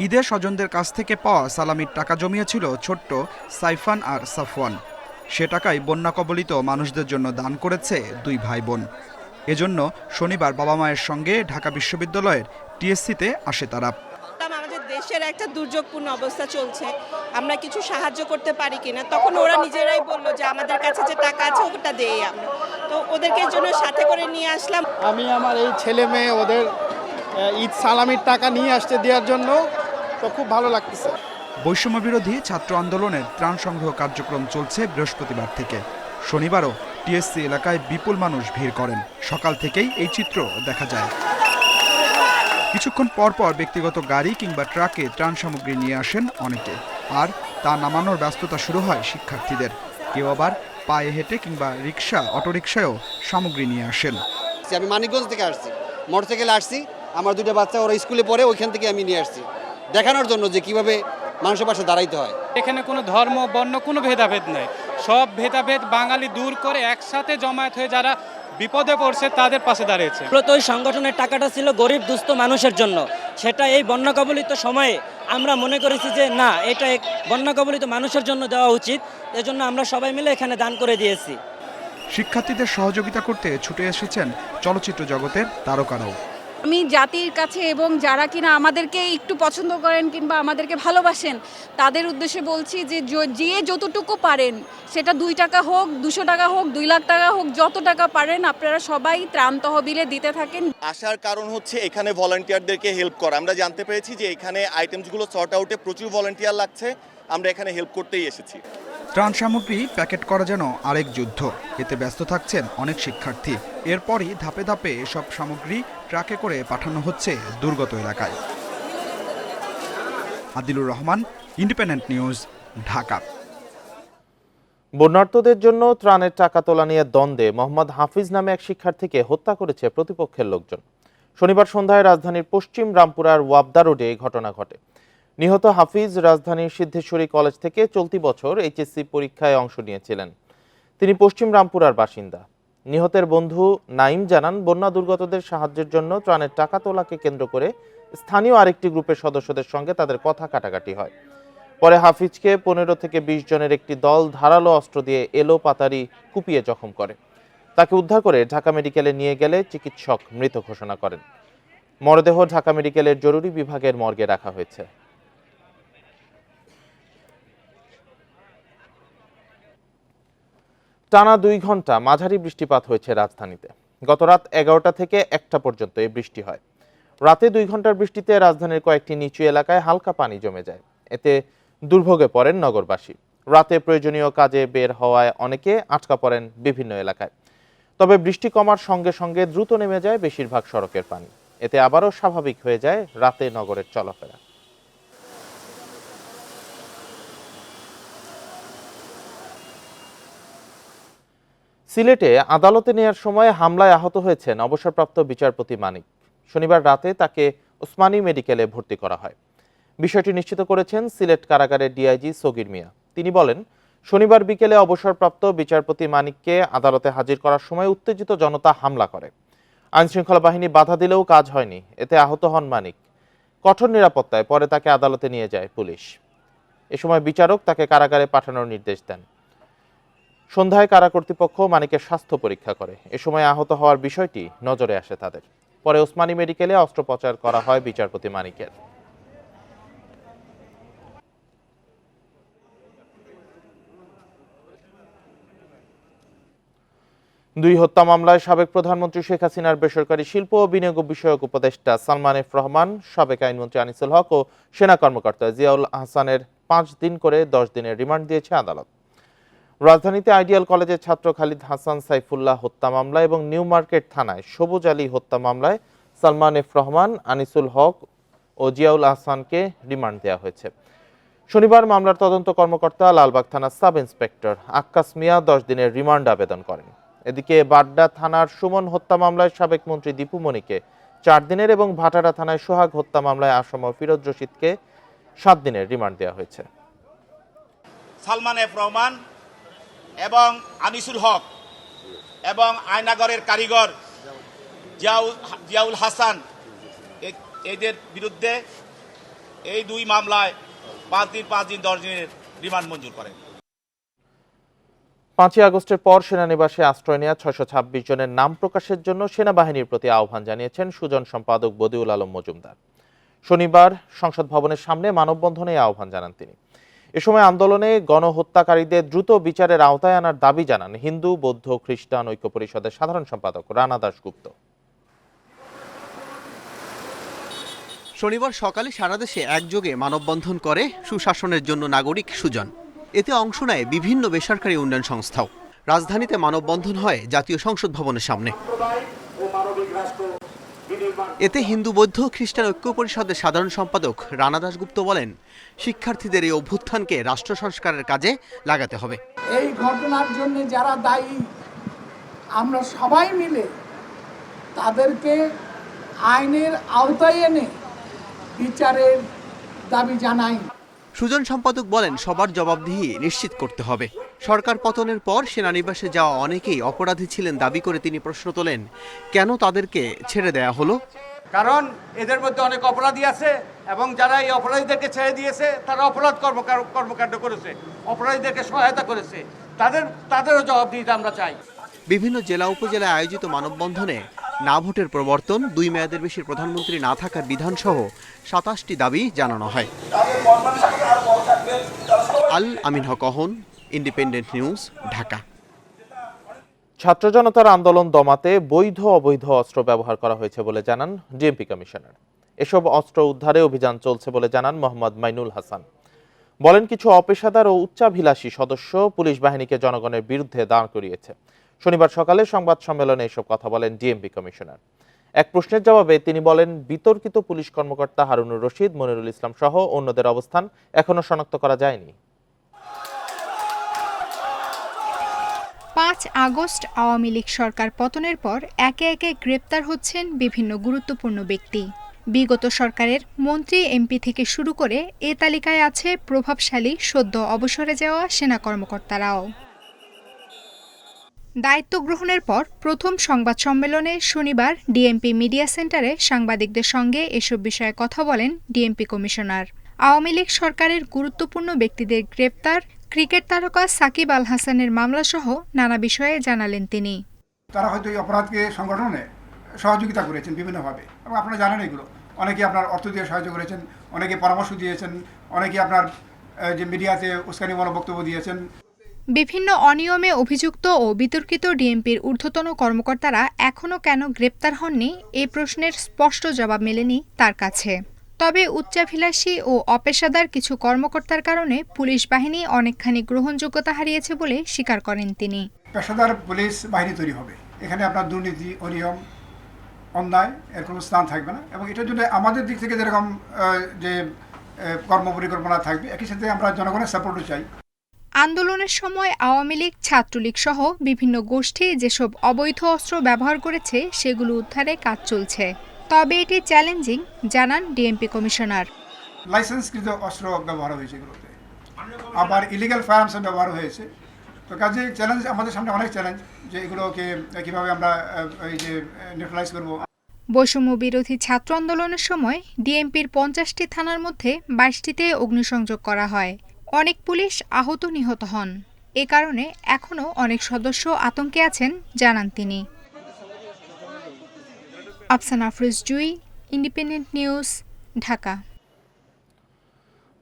ঈদে স্বজনদের কাছ থেকে পাওয়া সালামির টাকা জমিয়েছিল ছোট্ট সাইফান আর সাফওয়ান। সে টাকাই বন্যা কবলিত মানুষদের জন্য দান করেছে 2 ভাই বোন। এজন্য শনিবার বাবা মায়ের সঙ্গে ঢাকা বিশ্ববিদ্যালয়ের টিএসসিতে আসে তারা। আমাদের দেশের একটা দুর্যোগপূর্ণ অবস্থা চলছে, আমরা কিছু সাহায্য করতে পারি কিনা। তখন ওরা নিজেরাই বললো যে আমাদের কাছে যে টাকা আছে ওটা দেই আমরা, তো ওদেরকে জন্য সাথে করে নিয়ে আসলাম। আমি আমার এই ছেলে মেয়ে ওদের ঈদ সালামির টাকা নিয়ে আসতে দেওয়ার জন্য, তো খুব ভালো লাগতেছে। বৈষম্য বিরোধী ছাত্র আন্দোলনের ত্রাণ সংগ্রহ কার্যক্রম চলছে বৃহস্পতিবার থেকে। শনিবারও টিএসসি এলাকায় বিপুল মানুষ ভিড় করেন। সকাল থেকেই এই চিত্র দেখা যায়। কিছুক্ষণ পর পর ব্যক্তিগত গাড়ি কিংবা ট্রাকে ত্রাণ সামগ্রী নিয়ে আসেন অনেকে, আর তা নামানোর ব্যস্ততা শুরু হয় শিক্ষার্থীদের। কেউ আবার পায়ে হেঁটে কিংবা রিক্সা, অটোরিকশায়ও সামগ্রী নিয়ে আসেন। আমি মানিকগঞ্জ থেকে আসছি, মোটরসাইকেলে আসছি, আমার 2টা বাচ্চা ওরা স্কুলে পড়ে, ওইখান থেকে আমি নিয়ে আসছি দেখানোর জন্য যে কিভাবে মানুষের পাশে দাঁড়াইতে হয়। এখানে কোনো ধর্ম, বর্ণ, কোনো ভেদাভেদ নাই। সব ভেদাভেদ বাঙালি দূর করে একসাথে জমায়েত হয়ে যারা বিপদে পড়ছে তাদের পাশে দাঁড়িয়েছে। মূলত ওই সংগঠনের টাকাটা ছিল গরিব দুস্থ মানুষের জন্য। সেটা এই বন্যা কবলিত সময়ে আমরা মনে করেছি যে না, এটা বন্যা কবলিত মানুষের জন্য দেওয়া উচিত। এজন্য আমরা সবাই মিলে এখানে দান করে দিয়েছি। শিক্ষার্থীদের সহযোগিতা করতে ছুটে এসেছেন চলচ্চিত্র জগতের তারকারাও। আমি জাতির কাছে এবং যারা কিনা আমাদেরকে একটু পছন্দ করেন কিংবা আমাদেরকে ভালোবাসেন তাদের উদ্দেশ্যে বলছি যে যে যতটুকু পারেন, সেটা 2 টাকা হোক, 200 টাকা হোক, 2 লাখ টাকা হোক, যত টাকা পারেন আপনারা সবাই ত্রাণ তহবিলে দিতে থাকেন। আসার কারণ হচ্ছে এখানে ভলান্টিয়ারদেরকে হেল্প করা। আমরা জানতে পেরেছি যে এখানে আইটেমসগুলো সর্ট আউটে প্রচুর ভলান্টিয়ার লাগছে, আমরা এখানে হেল্প করতেই এসেছি। ত্রাণ সামগ্রী প্যাকেট করা যেন আরেক যুদ্ধ, এতে ব্যস্ত থাকছেন অনেক শিক্ষার্থী। এরপরই ধাপে ধাপে এসব সামগ্রী ট্রাকে করে পাঠানো হচ্ছে দুর্গত এলাকায়। Adilur Rahman, independent news, Dhaka. বন্যার্তদের জন্য ত্রাণের টাকা তোলা নিয়ে দ্বন্দ্বে মোহাম্মদ হাফিজ নামে এক শিক্ষার্থীকে হত্যা করেছে প্রতিপক্ষের লোকজন। শনিবার সন্ধ্যায় রাজধানীর পশ্চিম রামপুরার ওয়াবদা রোডে এই ঘটনা ঘটে। নিহত হাফিজ রাজধানীর সিদ্ধেশ্বরী কলেজ থেকে চলতি বছর এইচএসসি পরীক্ষায় অংশ নিয়েছিলেন। তিনি পশ্চিম রামপুরার বাসিন্দা। নিহতের বন্ধু নাইম জানান, বন্যা দুর্গতদের সাহায্যের জন্য ত্রাণের টাকা তোলাকে কেন্দ্র করে স্থানীয় আরেকটি গ্রুপের সদস্যদের সঙ্গে তাদের কথা কাটাকাটি হয়। পরে হাফিজকে 15 থেকে 20 জনের একটি দল ধারালো অস্ত্র দিয়ে এলো পাতারি কুপিয়ে জখম করে। তাকে উদ্ধার করে ঢাকা মেডিকেলে নিয়ে গেলে চিকিৎসক মৃত ঘোষণা করেন। মরদেহ ঢাকা মেডিকেলের জরুরি বিভাগের মর্গে রাখা হয়েছে। টানা 2 ঘন্টা মাঝারি বৃষ্টিপাত হয়েছে রাজধানীতে। গত রাত 11টা থেকে 1টা পর্যন্ত এই বৃষ্টি হয়। রাতে 2 ঘন্টার বৃষ্টিতে রাজধানীর কয়েকটি নিচু এলাকায় হালকা পানি জমে যায়। এতে দুর্ভোগে পড়েন নগরবাসী। রাতে প্রয়োজনীয় কাজে বের হওয়ায় অনেকে আটকা পড়েন বিভিন্ন এলাকায়। তবে বৃষ্টি কমার সঙ্গে সঙ্গে দ্রুত নেমে যায় বেশিরভাগ সড়কের পানি। এতে আবারও স্বাভাবিক হয়ে যায় রাতে নগরের চলাফেরা। সিলেটে আদালতে নেয়ার সময় হামলায় আহত হয়েছেন অবসরপ্রাপ্ত বিচারপতি মানিক। শনিবার রাতে তাকে ওসমানী মেডিকেলে ভর্তি করা হয়। বিষয়টি নিশ্চিত করেছেন সিলেট কারাগারের ডিআইজি সগির মিয়া। তিনি বলেন, শনিবার বিকেলে অবসরপ্রাপ্ত বিচারপতি মানিককে আদালতে হাজির করার সময় উত্তেজিত জনতা হামলা করে। আইনশৃঙ্খলা বাহিনী বাধা দিলেও কাজ হয়নি, এতে আহত হন মানিক। কঠোর নিরাপত্তায় পরে তাকে আদালতে নিয়ে যায় পুলিশ। এ সময় বিচারক তাকে কারাগারে পাঠানোর নির্দেশ দেন। সন্ধ্যায় কারা কর্তৃপক্ষ মানিকের স্বাস্থ্য পরীক্ষা করে। এ সময় আহত হওয়ার বিষয়টি নজরে আসে তাদের। পরে ওসমানী মেডিকেলে অস্ত্রোপচার করা হয় বিচারপতি মানিকের। দুই হত্যা মামলায় সাবেক প্রধানমন্ত্রী শেখ হাসিনার বেসরকারি শিল্প ও বিনিয়োগ বিষয়ক উপদেষ্টা সালমান এফ রহমান, সাবেক আইনমন্ত্রী আনিসুল হক ও সেনা কর্মকর্তা জিয়াউল আহসানের 5 দিন করে 10 দিনের রিমান্ড দিয়েছে আদালত। রাজধানীতে আইডিয়াল কলেজের ছাত্র খালিদ হাসান সাইফুল্লাহ হত্যা মামলা এবং নিউ মার্কেট থানায় সবুজ আলী হত্যা মামলায় সালমান এফ রহমান, আনিসুল হক ও জিয়াউল আহসানকে রিমান্ড দেওয়া হয়েছে। শনিবার মামলার তদন্ত কর্মকর্তা লালবাগ থানার সাব ইন্সপেক্টর আক্কাস মিয়া 10 দিনের রিমান্ড আবেদন করেন। এদিকে বাড্ডা থানার সুমন হত্যা মামলায় সাবেক মন্ত্রী দীপু মনিকে 4 দিনের এবং ভাটারা থানায় সোহাগ হত্যা মামলায় আসামি ফিরোজ রশিদকে 7 দিনের রিমান্ড দেওয়া হয়েছে। সালমান এফ রহমান এবং আনিসুল হক এবং আয়নাগরের কারিগর জিয়াউল হাসান এদের বিরুদ্ধে এই 2 মামলায় 5 দিন 10 দিনের রিমান্ড মঞ্জুর করেন। 5 আগস্টের পর সেনানিবাসে আশ্রয় নেওয়া 626 জনের নাম প্রকাশের জন্য সেনাবাহিনীর প্রতি আহ্বান জানিয়েছেন সুজন সম্পাদক বদিউল আলম মজুমদার। শনিবার সংসদ ভবনের সামনে মানববন্ধনে আহ্বান জানান তিনি। এ সময় আন্দোলনে গণহত্যাকারীদের দ্রুত বিচারের আওতায় আনার দাবি জানান হিন্দু, বৌদ্ধ, খ্রিস্টান ঐক্য পরিষদের সাধারণ সম্পাদক রানা দাশগুপ্ত। শনিবার সকালে সারা দেশে একযোগে মানববন্ধন করে সুশাসনের জন্য নাগরিক সুজন। এতে অংশ নেয় বিভিন্ন বেসরকারি উন্নয়ন সংস্থাও। রাজধানীতে মানববন্ধন হয় জাতীয় সংসদ ভবনের সামনে। এতে হিন্দু, বৌদ্ধ, খ্রিস্টান ঐক্য পরিষদের সাধারণ সম্পাদক রানা দাশগুপ্ত বলেন, শিক্ষার্থীদের এই অভ্যুত্থানকে রাষ্ট্র সংস্কারের কাজে লাগাতে হবে। এই ঘটনার জন্য যারা দায়ী আমরা সবাই মিলে তাদেরকে আইনের আওতায় এনে বিচারের দাবি জানাই। সুজন সম্পাদক বলেন, সবার জবাবদিহি নিশ্চিত করতে হবে। সরকার পতনের পর সেনানিবাসে যাওয়া অনেকেই অপরাধী ছিলেন দাবি করে তিনি প্রশ্ন তোলেন, কেন তাদেরকে ছেড়ে দেয়া হলো? কারণ এদের মধ্যে অনেক অপরাধী আছে এবং যারা এই অপরাধীদেরকে ছেড়ে দিয়েছে তারা অপরাধ কর্মকাণ্ড করেছে, অপরাধীদেরকে সহায়তা করেছে, তাদেরও জবাবদিহিতা আমরা চাই। বিভিন্ন জেলা উপজেলায় আয়োজিত মানববন্ধনে না ভোটের প্রবর্তন, 2 মেয়াদের বেশি প্রধানমন্ত্রী না থাকার বিধানসহ 27টি দাবি জানানো হয়। আল আমিন হক অহন, ইন্ডিপেন্ডেন্ট নিউজ, ঢাকা। ছাত্র জনতার আন্দোলন দমাতে বৈধ অবৈধ অস্ত্র ব্যবহার করা হয়েছে বলে জানান ডিএমপি কমিশনার। এসব অস্ত্র উদ্ধারে অভিযান চলছে বলে জানান মোহাম্মদ মাইনুল হাসান। বলেন, কিছু অপেশাদার ও উচ্চাভিলাষী সদস্য পুলিশ বাহিনীকে জনগণের বিরুদ্ধে দাঁড় করিয়েছে। শনিবার সকালে সংবাদ সম্মেলনে এসব কথা বলেন ডিএমপি কমিশনার। এক প্রশ্নের জবাবে তিনি বলেন, বিতর্কিত পুলিশ কর্মকর্তা হারুনুর রশিদ, মনিরুল ইসলাম সহ অন্যদের অবস্থান এখনো শনাক্ত করা যায়নি। 5 আগস্ট আওয়ামী লীগ সরকার পতনের পর একে একে গ্রেপ্তার হচ্ছেন বিভিন্ন গুরুত্বপূর্ণ ব্যক্তি। বিগত সরকারের মন্ত্রী, এমপি থেকে শুরু করে এ তালিকায় আছে প্রভাবশালী সদ্য অবসরে যাওয়া সেনা কর্মকর্তারাও। দায়িত্ব গ্রহণের পর প্রথম সংবাদ সম্মেলনে শনিবার ডিএমপি মিডিয়া সেন্টারে সাংবাদিকদের সঙ্গে এসব বিষয়ে কথা বলেন ডিএমপি কমিশনার। আওয়ামী লীগ সরকারের গুরুত্বপূর্ণ ব্যক্তিদের গ্রেপ্তার, ক্রিকেট তারকা সাকিব আল হাসানের মামলাসহ নানা বিষয়ে জানালেন তিনি। তারা হয়তো এই অপরাধকে সংগঠনে সহযোগিতা করেছেন বিভিন্নভাবে, এবং আপনারা জানেন এগুলো। অনেকে আপনার অর্থ দিয়ে সাহায্য করেছেন, অনেকে পরামর্শ দিয়েছেন, অনেকে আপনার যে মিডিয়াতে উস্কানিমূলক বক্তব্য দিয়েছেন। বিভিন্ন অনিয়মে অভিযুক্ত ও বিতর্কিত ডিএমপির ঊর্ধ্বতন কর্মকর্তারা এখনও কেন গ্রেপ্তার হননি, এই প্রশ্নের স্পষ্ট জবাব মেলেনি তার কাছে। তবে উচ্চাভিলাষী ও অপেশাদার কিছু কর্মকর্তার কারণে পুলিশ বাহিনী অনেকখানি গ্রহণযোগ্যতা হারিয়েছে বলে স্বীকার করেন তিনি। পেশাদার পুলিশ বাহিনী তৈরি হবে, এখানে আপনার দুর্নীতি, অনিয়ম, অন্যায় এর কোনো স্থান থাকবে না, এবং এটার জন্য আমাদের দিক থেকে যেরকম যে কর্মপরিকল্পনা থাকবে, একই সাথে আমরা জনগণের সাপোর্টও চাই। আন্দোলনের সময় আওয়ামী লীগ, ছাত্রলীগ সহ বিভিন্ন গোষ্ঠী যেসব অবৈধ অস্ত্র ব্যবহার করেছে সেগুলো উদ্ধারে কাজ চলছে। তবে এটি চ্যালেঞ্জিং, জানান ডিএমপি কমিশনার। লাইসেন্সকৃত অস্ত্র ব্যবহার হয়েছে এগুলোতে, আবার ইলিগাল ফায়ারআর্মস ব্যবহার হয়েছে। তো কাজে চ্যালেঞ্জ আমাদের সামনে, অনেক চ্যালেঞ্জ, যে এগুলোকে কীভাবে আমরা এই যে নিউট্রালাইজ করব। বৈষম্য বিরোধী ছাত্র আন্দোলনের সময় ডিএমপির 50টি থানার মধ্যে 22টিতে অগ্নিসংযোগ করা হয়। অনেক পুলিশ আহত, নিহত হন। এ কারণে এখনও অনেক সদস্য আতঙ্কে আছেন, জানান তিনি। আফসানা আফরোজ জুই, ইন্ডিপেন্ডেন্ট নিউজ, ঢাকা।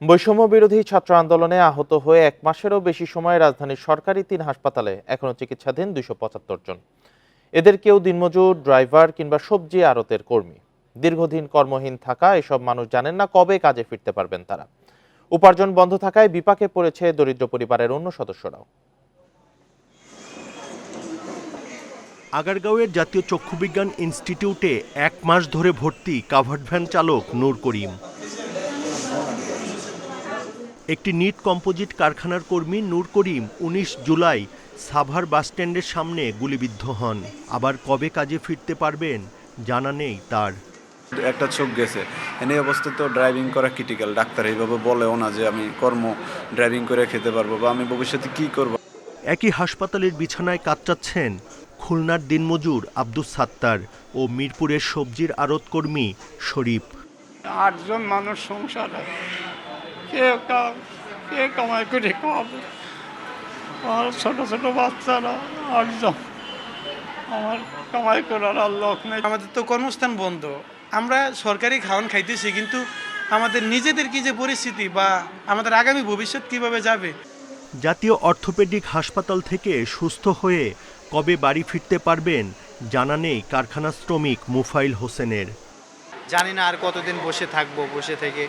বৈষম্য বিরোধী ছাত্র আন্দোলনে আহত হয়ে 1 মাসেরও বেশি সময় রাজধানীর সরকারি 3 হাসপাতালে এখনও চিকিৎসাধীন 275 জন। এদের কেউ দিনমজুর, ড্রাইভার কিংবা সবজি আড়তের কর্মী। দীর্ঘদিন কর্মহীন থাকা এসব মানুষ জানেন না কবে কাজে ফিরতে পারবেন তারা। উপার্জন বন্ধ থাকায় বিপাকে পড়েছে দরিদ্র পরিবারের অন্য সদস্যরাও। আগারগাঁওয়ের জাতীয় চক্ষুবিজ্ঞান ইনস্টিটিউটে 1 মাস ধরে ভর্তি কাভার্ড ভ্যান চালক নূর করিম। একটি নিট কম্পোজিট কারখানার কর্মী নূর করিম 19 জুলাই সাভার বাসস্ট্যান্ডের সামনে গুলিবিদ্ধ হন। আবার কবে কাজে ফিরতে পারবেন জানা নেই তার। একটা চোখ গেছে, এনে অবস্থায় তো ড্রাইভিং করা ক্রিটিক্যাল। ডাক্তার এইভাবে বলেও না যে আমি ড্রাইভিং করে খেতে পারবো বা আমি ভবিষ্যতে কি করব। একই হাসপাতালের বিছানায় কাটাচ্ছেন খুলনার দিনমজুর আব্দুস সাত্তার ও মিরপুরের সবজির আড়ত কর্মী শরীফ। 8 জন মানুষ সংসারে, কে কামাই করে খাওয়াবে? আর ছোট ছোট বাচ্চারা 8 জন, আমার কামাই করার আর লোক নেই। আমাদের তো কর্মস্থান বন্ধ, আমরা সরকারি খাওয়ান খাইতেছি, কিন্তু আমাদের নিজেদের কি যে পরিস্থিতি বা আমাদের আগামী ভবিষ্যৎ কিভাবে যাবে। জাতীয় অর্থোপেডিক হাসপাতাল থেকে সুস্থ হয়ে কবে বাড়ি ফিরতে পারবেন জানা নেই কারখানা শ্রমিক মুফাইল হোসেনের। জানি না আর কতদিন বসে থাকবো, বসে থেকে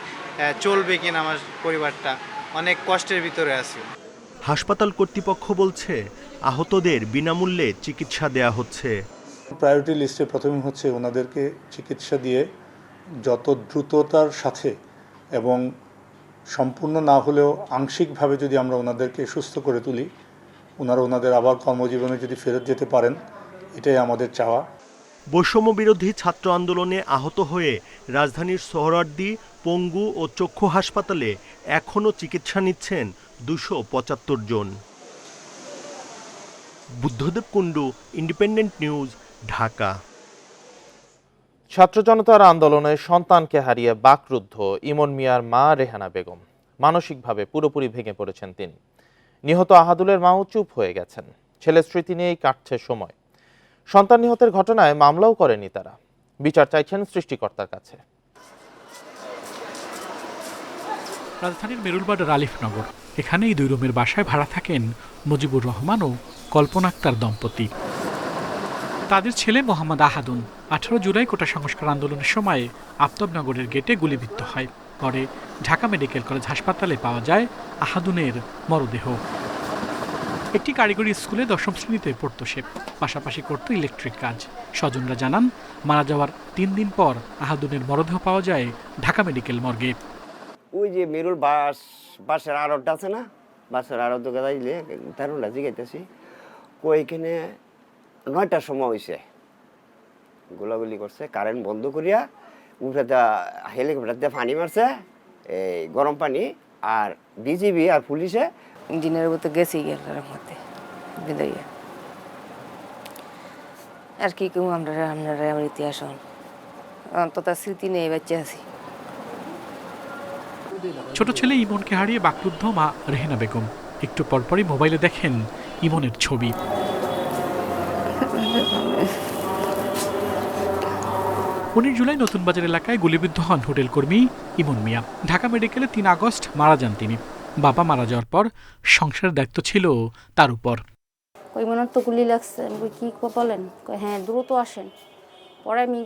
চলবে কিনা আমার পরিবারটা, অনেক কষ্টের ভিতরে আছি। হাসপাতাল কর্তৃপক্ষ বলছে আহতদের বিনামূল্যে চিকিৎসা দেয়া হচ্ছে। প্রায়োরিটি লিস্টে প্রথমে হচ্ছে ওনাদেরকে চিকিৎসা দিয়ে যত দ্রুততার সাথে এবং সম্পূর্ণ না হলেও আংশিকভাবে যদি আমরা ওনাদেরকে সুস্থ করে তুলি, ওনাদের আবার কর্মজীবনে যদি ফেরত যেতে পারেন, এটাই আমাদের চাওয়া। বৈষম্য বিরোধী ছাত্র আন্দোলনে আহত হয়ে রাজধানীর সোহরাওয়ার্দী, পঙ্গু ও চক্ষু হাসপাতালে এখনও চিকিৎসা নিচ্ছেন 275 জন। Buddhadeb Kundu, independent news, Dhaka. ছাত্র জনতার আন্দোলনে সন্তানকে হারিয়ে বাকরুদ্ধ ইমন মিয়ার মা রেহানা বেগম। মানসিকভাবে পুরোপুরি ভেঙে পড়েছেন তিনি। নিহত আহাদুলের মাও চুপ হয়ে গেছেন। ছেলের স্মৃতি নিয়েই কাটছে সময়। সন্তান নিহতের ঘটনায় মামলাও করেনি তারা। বিচার চাইছেন সৃষ্টিকর্তার কাছে। রাজধানীর মেরুলবাডার আলিফনগর, এখানেই 2 রুমের বাসায় ভাড়া থাকেন মুজিবুর রহমান ও কল্পনা আক্তার দম্পতি। তাদের ছেলে মোহাম্মদ আহাদুন 18 জুলাই কোটা সংস্কার আন্দোলনের সময় আফতাবনগরের গেটে গুলিবিদ্ধ হয়। পরে ঢাকা মেডিকেল কলেজ হাসপাতালে পাওয়া যায় আহাদুনের মরদেহ। একটি কারিগরি স্কুলে 10ম শ্রেণীতে পড়তো সে, পাশাপাশি করত ইলেকট্রিক কাজ। স্বজনরা জানান, মারা যাওয়ার 3 দিন পর আহাদুনের মরদেহ পাওয়া যায় ঢাকা মেডিকেল মর্গে। ওই যে মেরুল বাসের আড়তটা আছে না, বাসের আড়ত গাইলে তারুণটা জিগাইতেছি, ওইখানে 9টার সময় হয়েছে, গোলাগুলি করছে, কারেন্ট বন্ধ করিয়া উঠাতে হেলিকপ্টার দিয়ে পানি মারছে, এই গরম পানি, আর বিজিবি আর পুলিশে ইঞ্জিনিয়ারের মতো গেছি গেলার মধ্যে বিদায়। আর কি কেউ আমরা আমার ইতিহাস অন্তত স্মৃতি নেই, বাচ্চা আছি। ছোট ছেলে ইমনকে হারিয়ে বাকরুদ্ধ মা রেহানা বেগম। একটু পরপরই মোবাইলে দেখেন ইমনের ছবি। 19 জুলাই নতুন বাজার এলাকায় গুলিবিদ্ধ হন হোটেল কর্মী ইমন মিয়া। ঢাকা মেডিকেলে 3 আগস্ট মারা যান তিনি। বাবা মারা যাওয়ার পর সংসারের দায়িত্ব ছিল তার উপর। ওই মনে তো গুলি লাগছে, কি বলেন? হ্যাঁ, দ্রুত আসেন। পরে আমি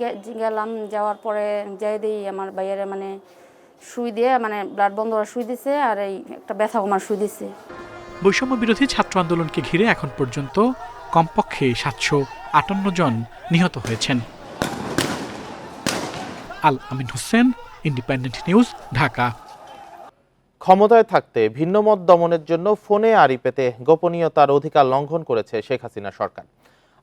গেলাম, যাওয়ার পরে যাই দিই আমার বাইরে মানে সুই দিয়ে, মানে ব্লাড বন্ধ করা সুই দিছে, আর এই একটা ব্যথা কমার সুই দিছে। বৈষম্য বিরোধী ছাত্র আন্দোলনকে ঘিরে এখন পর্যন্ত কমপক্ষে 758 জন নিহত হয়েছেন। আল আমিন হোসেন, ইন্ডিপেন্ডেন্ট নিউজ, ঢাকা। ক্ষমতায় থাকতে ভিন্নমত দমনের জন্য ফোনে আড়ি পেতে গোপনীয়তার অধিকার লঙ্ঘন করেছে শেখ হাসিনা সরকার।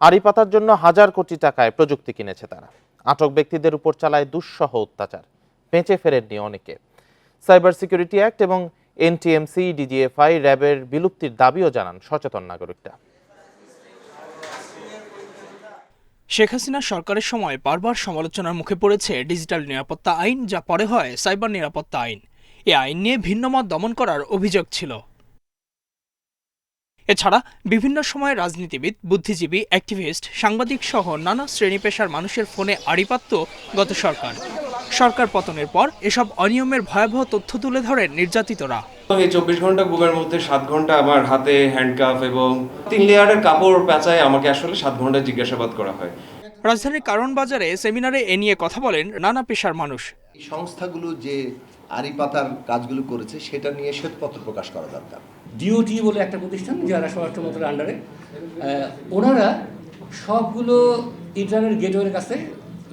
আড়ি পাতার জন্য হাজার কোটি টাকায় প্রযুক্তি কিনেছে তারা। আটক ব্যক্তিদের উপর চালায় দুঃসহ অত্যাচার। বেঁচে ফেরেননি অনেকে। সাইবার সিকিউরিটি অ্যাক্ট এবং এনটিএমসি, ডিজিএফআই, র্যাবের বিলুপ্তির দাবিও জানান সচেতন নাগরিকরা। শেখ হাসিনা সরকারের সময় বারবার সমালোচনার মুখে পড়েছে ডিজিটাল নিরাপত্তা আইন, যা পরে হয় সাইবার নিরাপত্তা আইন। এ আইন নিয়ে ভিন্নমত দমন করার অভিযোগ ছিল। এছাড়া বিভিন্ন সময় রাজনীতিবিদ, বুদ্ধিজীবী, অ্যাক্টিভিস্ট, সাংবাদিক সহ নানা শ্রেণী পেশার মানুষের ফোনে আড়ি পাতত গত সরকার। সরকার পতনের পর এসব অনিয়মের ভয়াবহ তথ্য তুলে ধরেন নির্যাতিতরা। এই 24 ঘন্টা ঘুমের মধ্যে 7 ঘন্টা আমার হাতে হ্যান্ডকাফ এবং 3 লেয়ারের কাপড় পেঁচায় আমাকে আসলে 7 ঘন্টা জিজ্ঞাসাবাদ করা হয়। রাজধানীর কারণ বাজারে সেমিনারে এ নিয়ে কথা বলেন নানা পেশার মানুষ। এই সংস্থাগুলো যে আড়ি পাতার কাজগুলো করেছে সেটা নিয়ে শ্বেতপত্র প্রকাশ করা দরকার। ডিওটি বলে একটা প্রতিষ্ঠান যারা স্বরাষ্ট্র মন্ত্রণালয়ের আন্ডারে, ওনারা সবগুলো ইন্টারনেট গেটওয়ের কাছে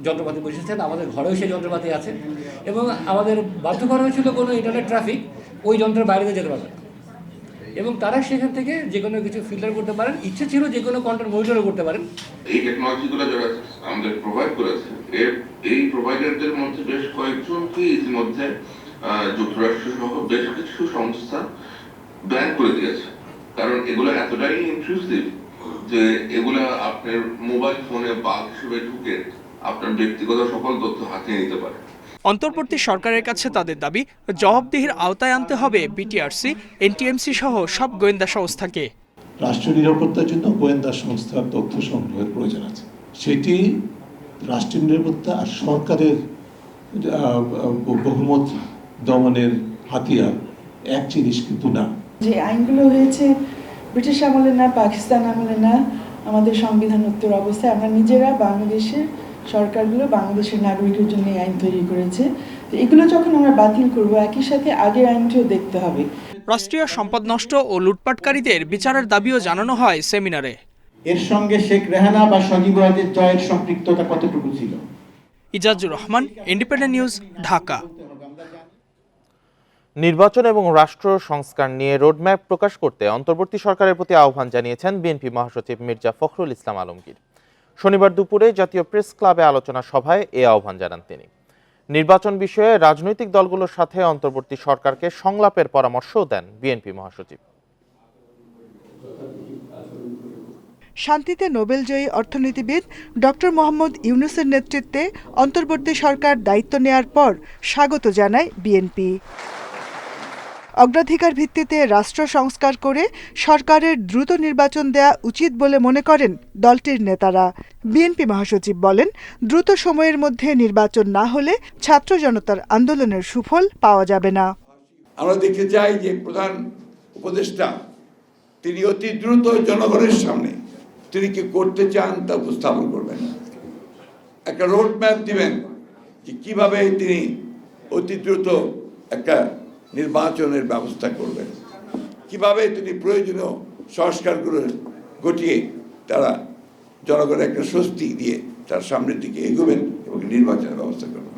যন্ত্রপাতি বসেছেন। আমাদের ঘরেও সেই যন্ত্রপাতি আছে এবং আমাদের বাধ্য করা হয়েছিল কোনো ইন্টারনেট ট্রাফিক ওই যন্ত্রের বাইরে যেতে পারবে এবং তারা সেখান থেকে যে কোনো কিছু ফিল্টার করতে পারেন, ইচ্ছে ছিল যে কোনো কন্টেন্ট মনিটরও করতে পারেন। এই টেকনোলজিগুলো যারা আমাদের প্রোভাইড করেছে, এই প্রোভাইডারদের মধ্যে বেশ কয়েকজনকে ইতিমধ্যে যুক্তরাষ্ট্র সহ বেশ কিছু সংস্থা ব্যান করে দিয়েছে, কারণ এগুলো এতটাই ইন্ট্রুসিভ যে এগুলা আপনার মোবাইল ফোনে বাগ হিসেবে ঢুকে আপনার ব্যক্তিগত সকল তথ্য হাতিয়ে নিতে পারে। অন্তর্বর্তী সরকারের কাছে তাদের দাবি, জবাবদিহির আওতায় আনতে হবে বিটিআরসি, এনটিএমসি সহ সব গোয়েন্দা সংস্থাকে। রাষ্ট্র নিরাপত্তার জন্য গোয়েন্দা সংস্থার তথ্য সংগ্রহের প্রয়োজন আছে। সেটি রাষ্ট্রীয় নিরাপত্তা আর সরকারের বহুমত দমনের হাতিয়ার এক জিনিস কিন্তু না। যে আইনগুলো হয়েছে ব্রিটিশ আমলে না, পাকিস্তান আমলে না, আমাদের সংবিধানোত্তর অবস্থায় আমরা নিজেরা বাংলাদেশের সরকারগুলো বাংলাদেশের নাগরিকের জন্য আইন তৈরি করেছে। তো এগুলো যখন আমরা বাতিল করব, একই সাথে আগের আইনটিও দেখতে হবে। রাষ্ট্রীয় সম্পদ নষ্ট ও লুটপাটকারীদের বিচারের দাবিও জানানো হয় সেমিনারে। এর সঙ্গে শেখ রেহানা বা সজীবদের জয়ের সম্পৃক্ততা কতটুকু ছিল? Ijazur Rahman, independent news, Dhaka. নির্বাচন এবং রাষ্ট্র সংস্কার নিয়ে রোডম্যাপ প্রকাশ করতে অন্তর্বর্তী সরকারের প্রতি আহ্বান জানিয়েছেন বিএনপি মহাসচিব মির্জা ফখরুল ইসলাম আলমগীর। শনিবার দুপুরে জাতীয় প্রেস ক্লাবে আলোচনা সভায় এ আহ্বান জানান তিনি। নির্বাচন বিষয়ে রাজনৈতিক দলগুলোর সাথে অন্তর্বর্তী সরকারকে সংলাপের পরামর্শও দেন বিএনপি মহাসচিব। শান্তিতে নোবেলজয়ী অর্থনীতিবিদ ডক্টর মোহাম্মদ ইউনূসের নেতৃত্বে অন্তর্বর্তী সরকার দায়িত্ব নেয়ার পর স্বাগত জানায় বিএনপি। অগ্রাধিকার ভিত্তিতে রাষ্ট্র সংস্কার করে সরকারের দ্রুত নির্বাচন দেয়া উচিত বলে মনে করেন দলটির নেতারা। বিএনপি মহাসচিব বলেন, দ্রুত সময়ের মধ্যে নির্বাচন না হলে ছাত্র জনতার আন্দোলনের সুফল পাওয়া যাবে না। আমরা দেখতে চাই যে প্রধান উপদেষ্টা তিনি অতি দ্রুত জনগণের সামনে তিনি কি করতে চান তা উপস্থাপন করবেন, একটা রোড ম্যাপ দিবেন যে কিভাবে তিনি অতি দ্রুত একটা নির্বাচনের ব্যবস্থা করবেন, কিভাবে তিনি প্রয়োজনীয় সংস্কারগুলো ঘটিয়ে তারা জনগণের একটা স্বস্তি দিয়ে তার সামনের দিকে এগোবেন এবং নির্বাচনের ব্যবস্থা করবেন।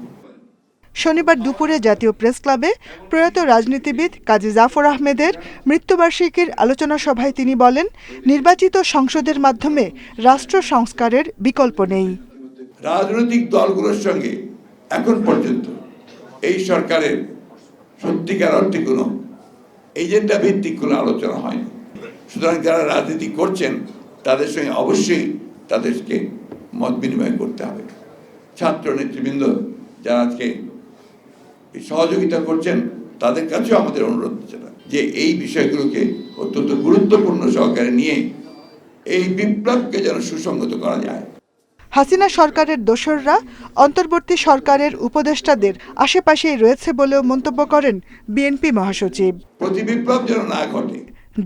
শনিবার দুপুরে জাতীয় প্রেস ক্লাবে প্রয়াত রাজনীতিবিদ কাজী জাফর আহমেদের মৃত্যুবার্ষিকীর আলোচনা সভায় তিনি বলেন, নির্বাচিত সংসদের মাধ্যমে রাষ্ট্র সংস্কারের বিকল্প নেই। রাজনৈতিক দলগুলোর সঙ্গে এখন পর্যন্ত এই সরকারের সত্যিকার অর্থে কোনো এজেন্ডা ভিত্তিক কোনো আলোচনা হয়নি। সুতরাং যারা রাজনীতি করছেন তাদের সঙ্গে অবশ্যই তাদেরকে মত বিনিময় করতে হবে। ছাত্র নেতৃবৃন্দ যারা আজকে সহযোগিতা করছেন তাদের কাছেও আমাদের অনুরোধ যে এই বিষয়গুলোকে অত্যন্ত গুরুত্বপূর্ণ সহকারে নিয়ে এই বিপ্লবকে যেন সুসংগত করা যায়। হাসিনা সরকারের দোসররা অন্তর্বর্তী সরকারের উপদেষ্টাদের আশেপাশেই রয়েছে বলেও মন্তব্য করেন বিএনপি মহাসচিব। প্রতি বিপ্লব যেন না ঘটে।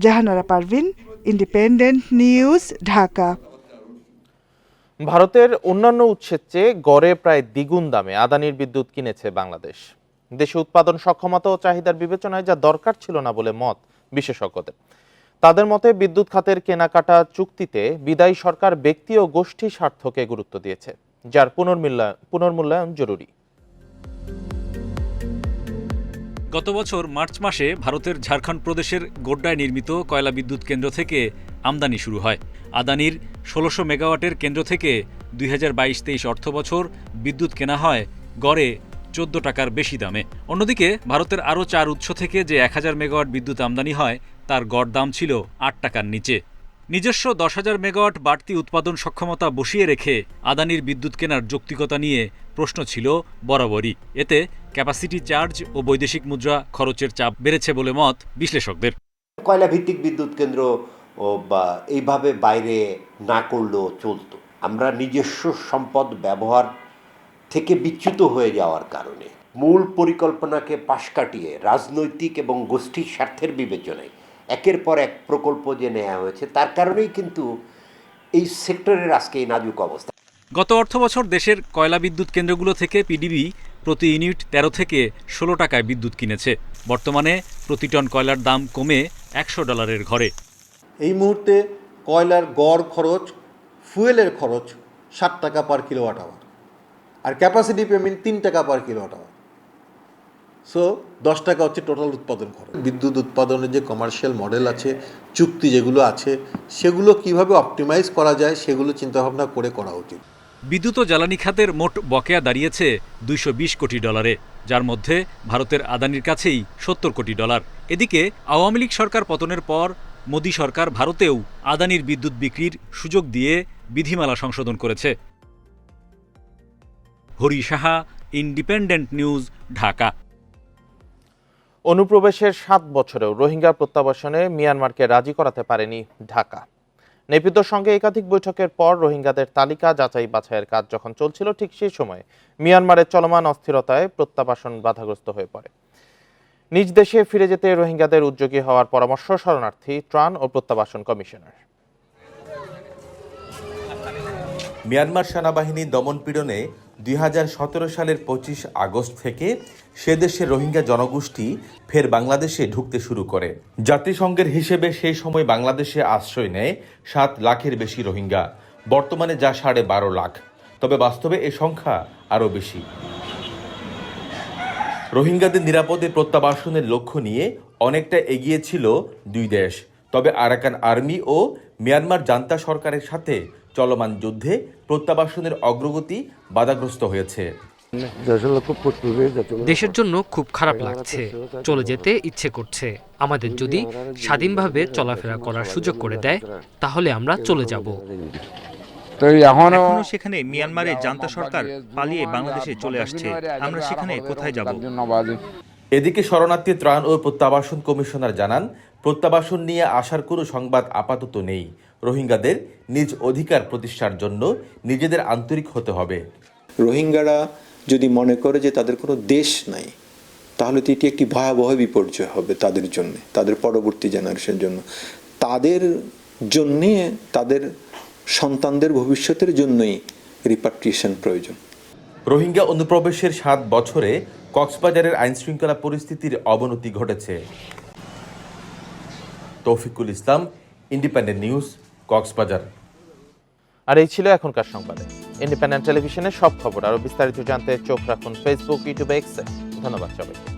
Jahanara Parvin, independent news, Dhaka. ভারতের অন্যান্য উৎসের চেয়ে গড়ে প্রায় দ্বিগুণ দামে আদানির বিদ্যুৎ কিনেছে বাংলাদেশ। দেশে উৎপাদন সক্ষমতা ও চাহিদার বিবেচনায় যা দরকার ছিল না বলে মত বিশেষজ্ঞদের। তাদের মতে বিদ্যুৎ খাতের কেনাকাটা চুক্তিতে বিদায়ী সরকার ব্যক্তি ও গোষ্ঠী স্বার্থকে গুরুত্ব দিয়েছে, যার পুনর্মূল্যায়ন জরুরি। গত বছর মার্চ মাসে ভারতের ঝাড়খণ্ড প্রদেশের গোড্ডায় নির্মিত কয়লা বিদ্যুৎ কেন্দ্র থেকে আমদানি শুরু হয়। আদানির ১৬০০ মেগাওয়াটের কেন্দ্র থেকে ২০২২-২৩ অর্থবছর বিদ্যুৎ কেনা হয় গড়ে ১৪ টাকার বেশি দামে। অন্যদিকে ভারতের আরও ৪ উৎস থেকে যে ১০০০ মেগাওয়াট বিদ্যুৎ আমদানি হয় তার গড় দাম ছিল ৮ টাকার নিচে। নিজস্ব ১০,০০০ মেগাওয়াট বাড়তি উৎপাদন সক্ষমতা বসিয়ে রেখে আদানির বিদ্যুৎ কেনার যৌক্তিকতা নিয়ে প্রশ্ন ছিল বরাবরই। এতে ক্যাপাসিটি চার্জ ও বৈদেশিক মুদ্রা খরচের চাপ বেড়েছে বলে মত বিশ্লেষকদের। কয়লা ভিত্তিক বিদ্যুৎ কেন্দ্র বা এইভাবে বাইরে না করলেও চলতো। আমরা নিজস্ব সম্পদ ব্যবহার থেকে বিচ্যুত হয়ে যাওয়ার কারণে মূল পরিকল্পনাকে পাশ কাটিয়ে রাজনৈতিক এবং গোষ্ঠীর স্বার্থের বিবেচনায় একের পর এক প্রকল্প যে নেওয়া হয়েছে, তার কারণেই কিন্তু এই সেক্টরের আজকে এই নাজুক অবস্থা। গত অর্থবছর দেশের কয়লা বিদ্যুৎ কেন্দ্রগুলো থেকে পিডিবি প্রতি ইউনিট 13 থেকে 16 টাকায় বিদ্যুৎ কিনেছে। বর্তমানে প্রতি টন কয়লার দাম কমে $100 ঘরে। এই মুহূর্তে কয়লার গড় খরচ, ফুয়েলের খরচ 60 টাকা পার কিলোওয়াট আওয়ার, আর ক্যাপাসিটি পেমেন্ট 3 টাকা পার কিলোওয়াট আওয়ার। সো 10 টাকা হচ্ছে টোটাল উৎপাদন খরচ। বিদ্যুৎ উৎপাদনের যে কমার্শিয়াল মডেল আছে, চুক্তি যেগুলো আছে, সেগুলো কিভাবে অপটিমাইজ করা যায় সেগুলো চিন্তাভাবনা করে করা উচিত। বিদ্যুৎ ও জ্বালানি খাতের মোট বকেয়া দাঁড়িয়েছে $220 কোটি, যার মধ্যে ভারতের আদানির কাছেই $70 কোটি। এদিকে আওয়ামী লীগ সরকার পতনের পর মোদি সরকার ভারতেও আদানির বিদ্যুৎ বিক্রির সুযোগ দিয়ে বিধিমালা সংশোধন করেছে। Hari Saha, independent news, Dhaka. অনুপ্রবেশের 7 বছরেও রোহিঙ্গা প্রত্যাবাসনে মিয়ানমারকে রাজি করাতে পারেনি ঢাকা। নেপিদোর সঙ্গে একাধিক বৈঠকের পর রোহিঙ্গাদের তালিকা যাচাই বাছাইয়ের কাজ যখন চলছিল, ঠিক সেই সময় মিয়ানমারের চলমান অস্থিরতায় প্রত্যাবাসন বাধাগ্রস্ত হয়ে পড়ে। নিজ দেশে ফিরে যেতে রোহিঙ্গাদের উদ্যোগী হওয়ার পরামর্শ শরণার্থী, ত্রাণ ও প্রত্যাবাসন কমিশনার। মিয়ানমার সেনাবাহিনী দমনপীড়নে 2017 সালের 25 আগস্ট থেকে সে দেশের রোহিঙ্গা জনগোষ্ঠী ফের বাংলাদেশে ঢুকতে শুরু করে। জাতিসংঘের হিসেবে সেই সময় বাংলাদেশে আশ্রয় নেয় 7 লাখের বেশি রোহিঙ্গা, বর্তমানে যা 12.5 লাখ। তবে বাস্তবে এ সংখ্যা আরও বেশি। রোহিঙ্গাদের নিরাপদে প্রত্যাবাসনের লক্ষ্য নিয়ে অনেকটা এগিয়ে ছিল দুই দেশ। তবে আরাকান আর্মি ও মিয়ানমার জান্তা সরকারের সাথে চলমান যুদ্ধে প্রত্যাবাসনের অগ্রগতি বাধাগ্রস্ত হয়েছে। দেশের জন্য খুব খারাপ লাগছে, চলে যেতে ইচ্ছে করছে। আমাদের যদি স্বাধীনভাবে চলাফেরা করার সুযোগ করে দেয় তাহলে আমরা চলে যাব। এখনো সেখানে মিয়ানমারের জান্তা সরকার পালিয়ে বাংলাদেশে চলে আসছে, আমরা সেখানে কোথায় যাব? এদিকে শরণার্থী ত্রাণ ও প্রত্যাবাসন কমিশনার জানান, প্রত্যাবাসন নিয়ে আসার কোনো সংবাদ আপাতত নেই। রোহিঙ্গাদের নিজ অধিকার প্রতিষ্ঠার জন্য নিজেদের আন্তরিক হতে হবে। রোহিঙ্গারা যদি মনে করে যে তাদের কোনো দেশ নাই, তাহলে তো এটি একটি ভয়াবহ বিপর্যয় হবে তাদের জন্য, তাদের পরবর্তী জেনারেশনের জন্য, তাদের জন্যে, তাদের সন্তানদের ভবিষ্যতের জন্যই রিপাট্রিয়েশন প্রয়োজন। রোহিঙ্গা অনুপ্রবেশের 7 বছরে কক্সবাজারের আইনশৃঙ্খলা পরিস্থিতির অবনতি ঘটেছে। তৌফিকুল ইসলাম, ইন্ডিপেন্ডেন্ট নিউজ, কক্সবাজার। আর এই ছিল এখনকার সংবাদে। ইন্ডিপেন্ডেন্ট টেলিভিশনের সব খবর আরও বিস্তারিত জানতে চোখ রাখুন ফেসবুক, ইউটিউব, এক্সে। ধন্যবাদ সবাইকে।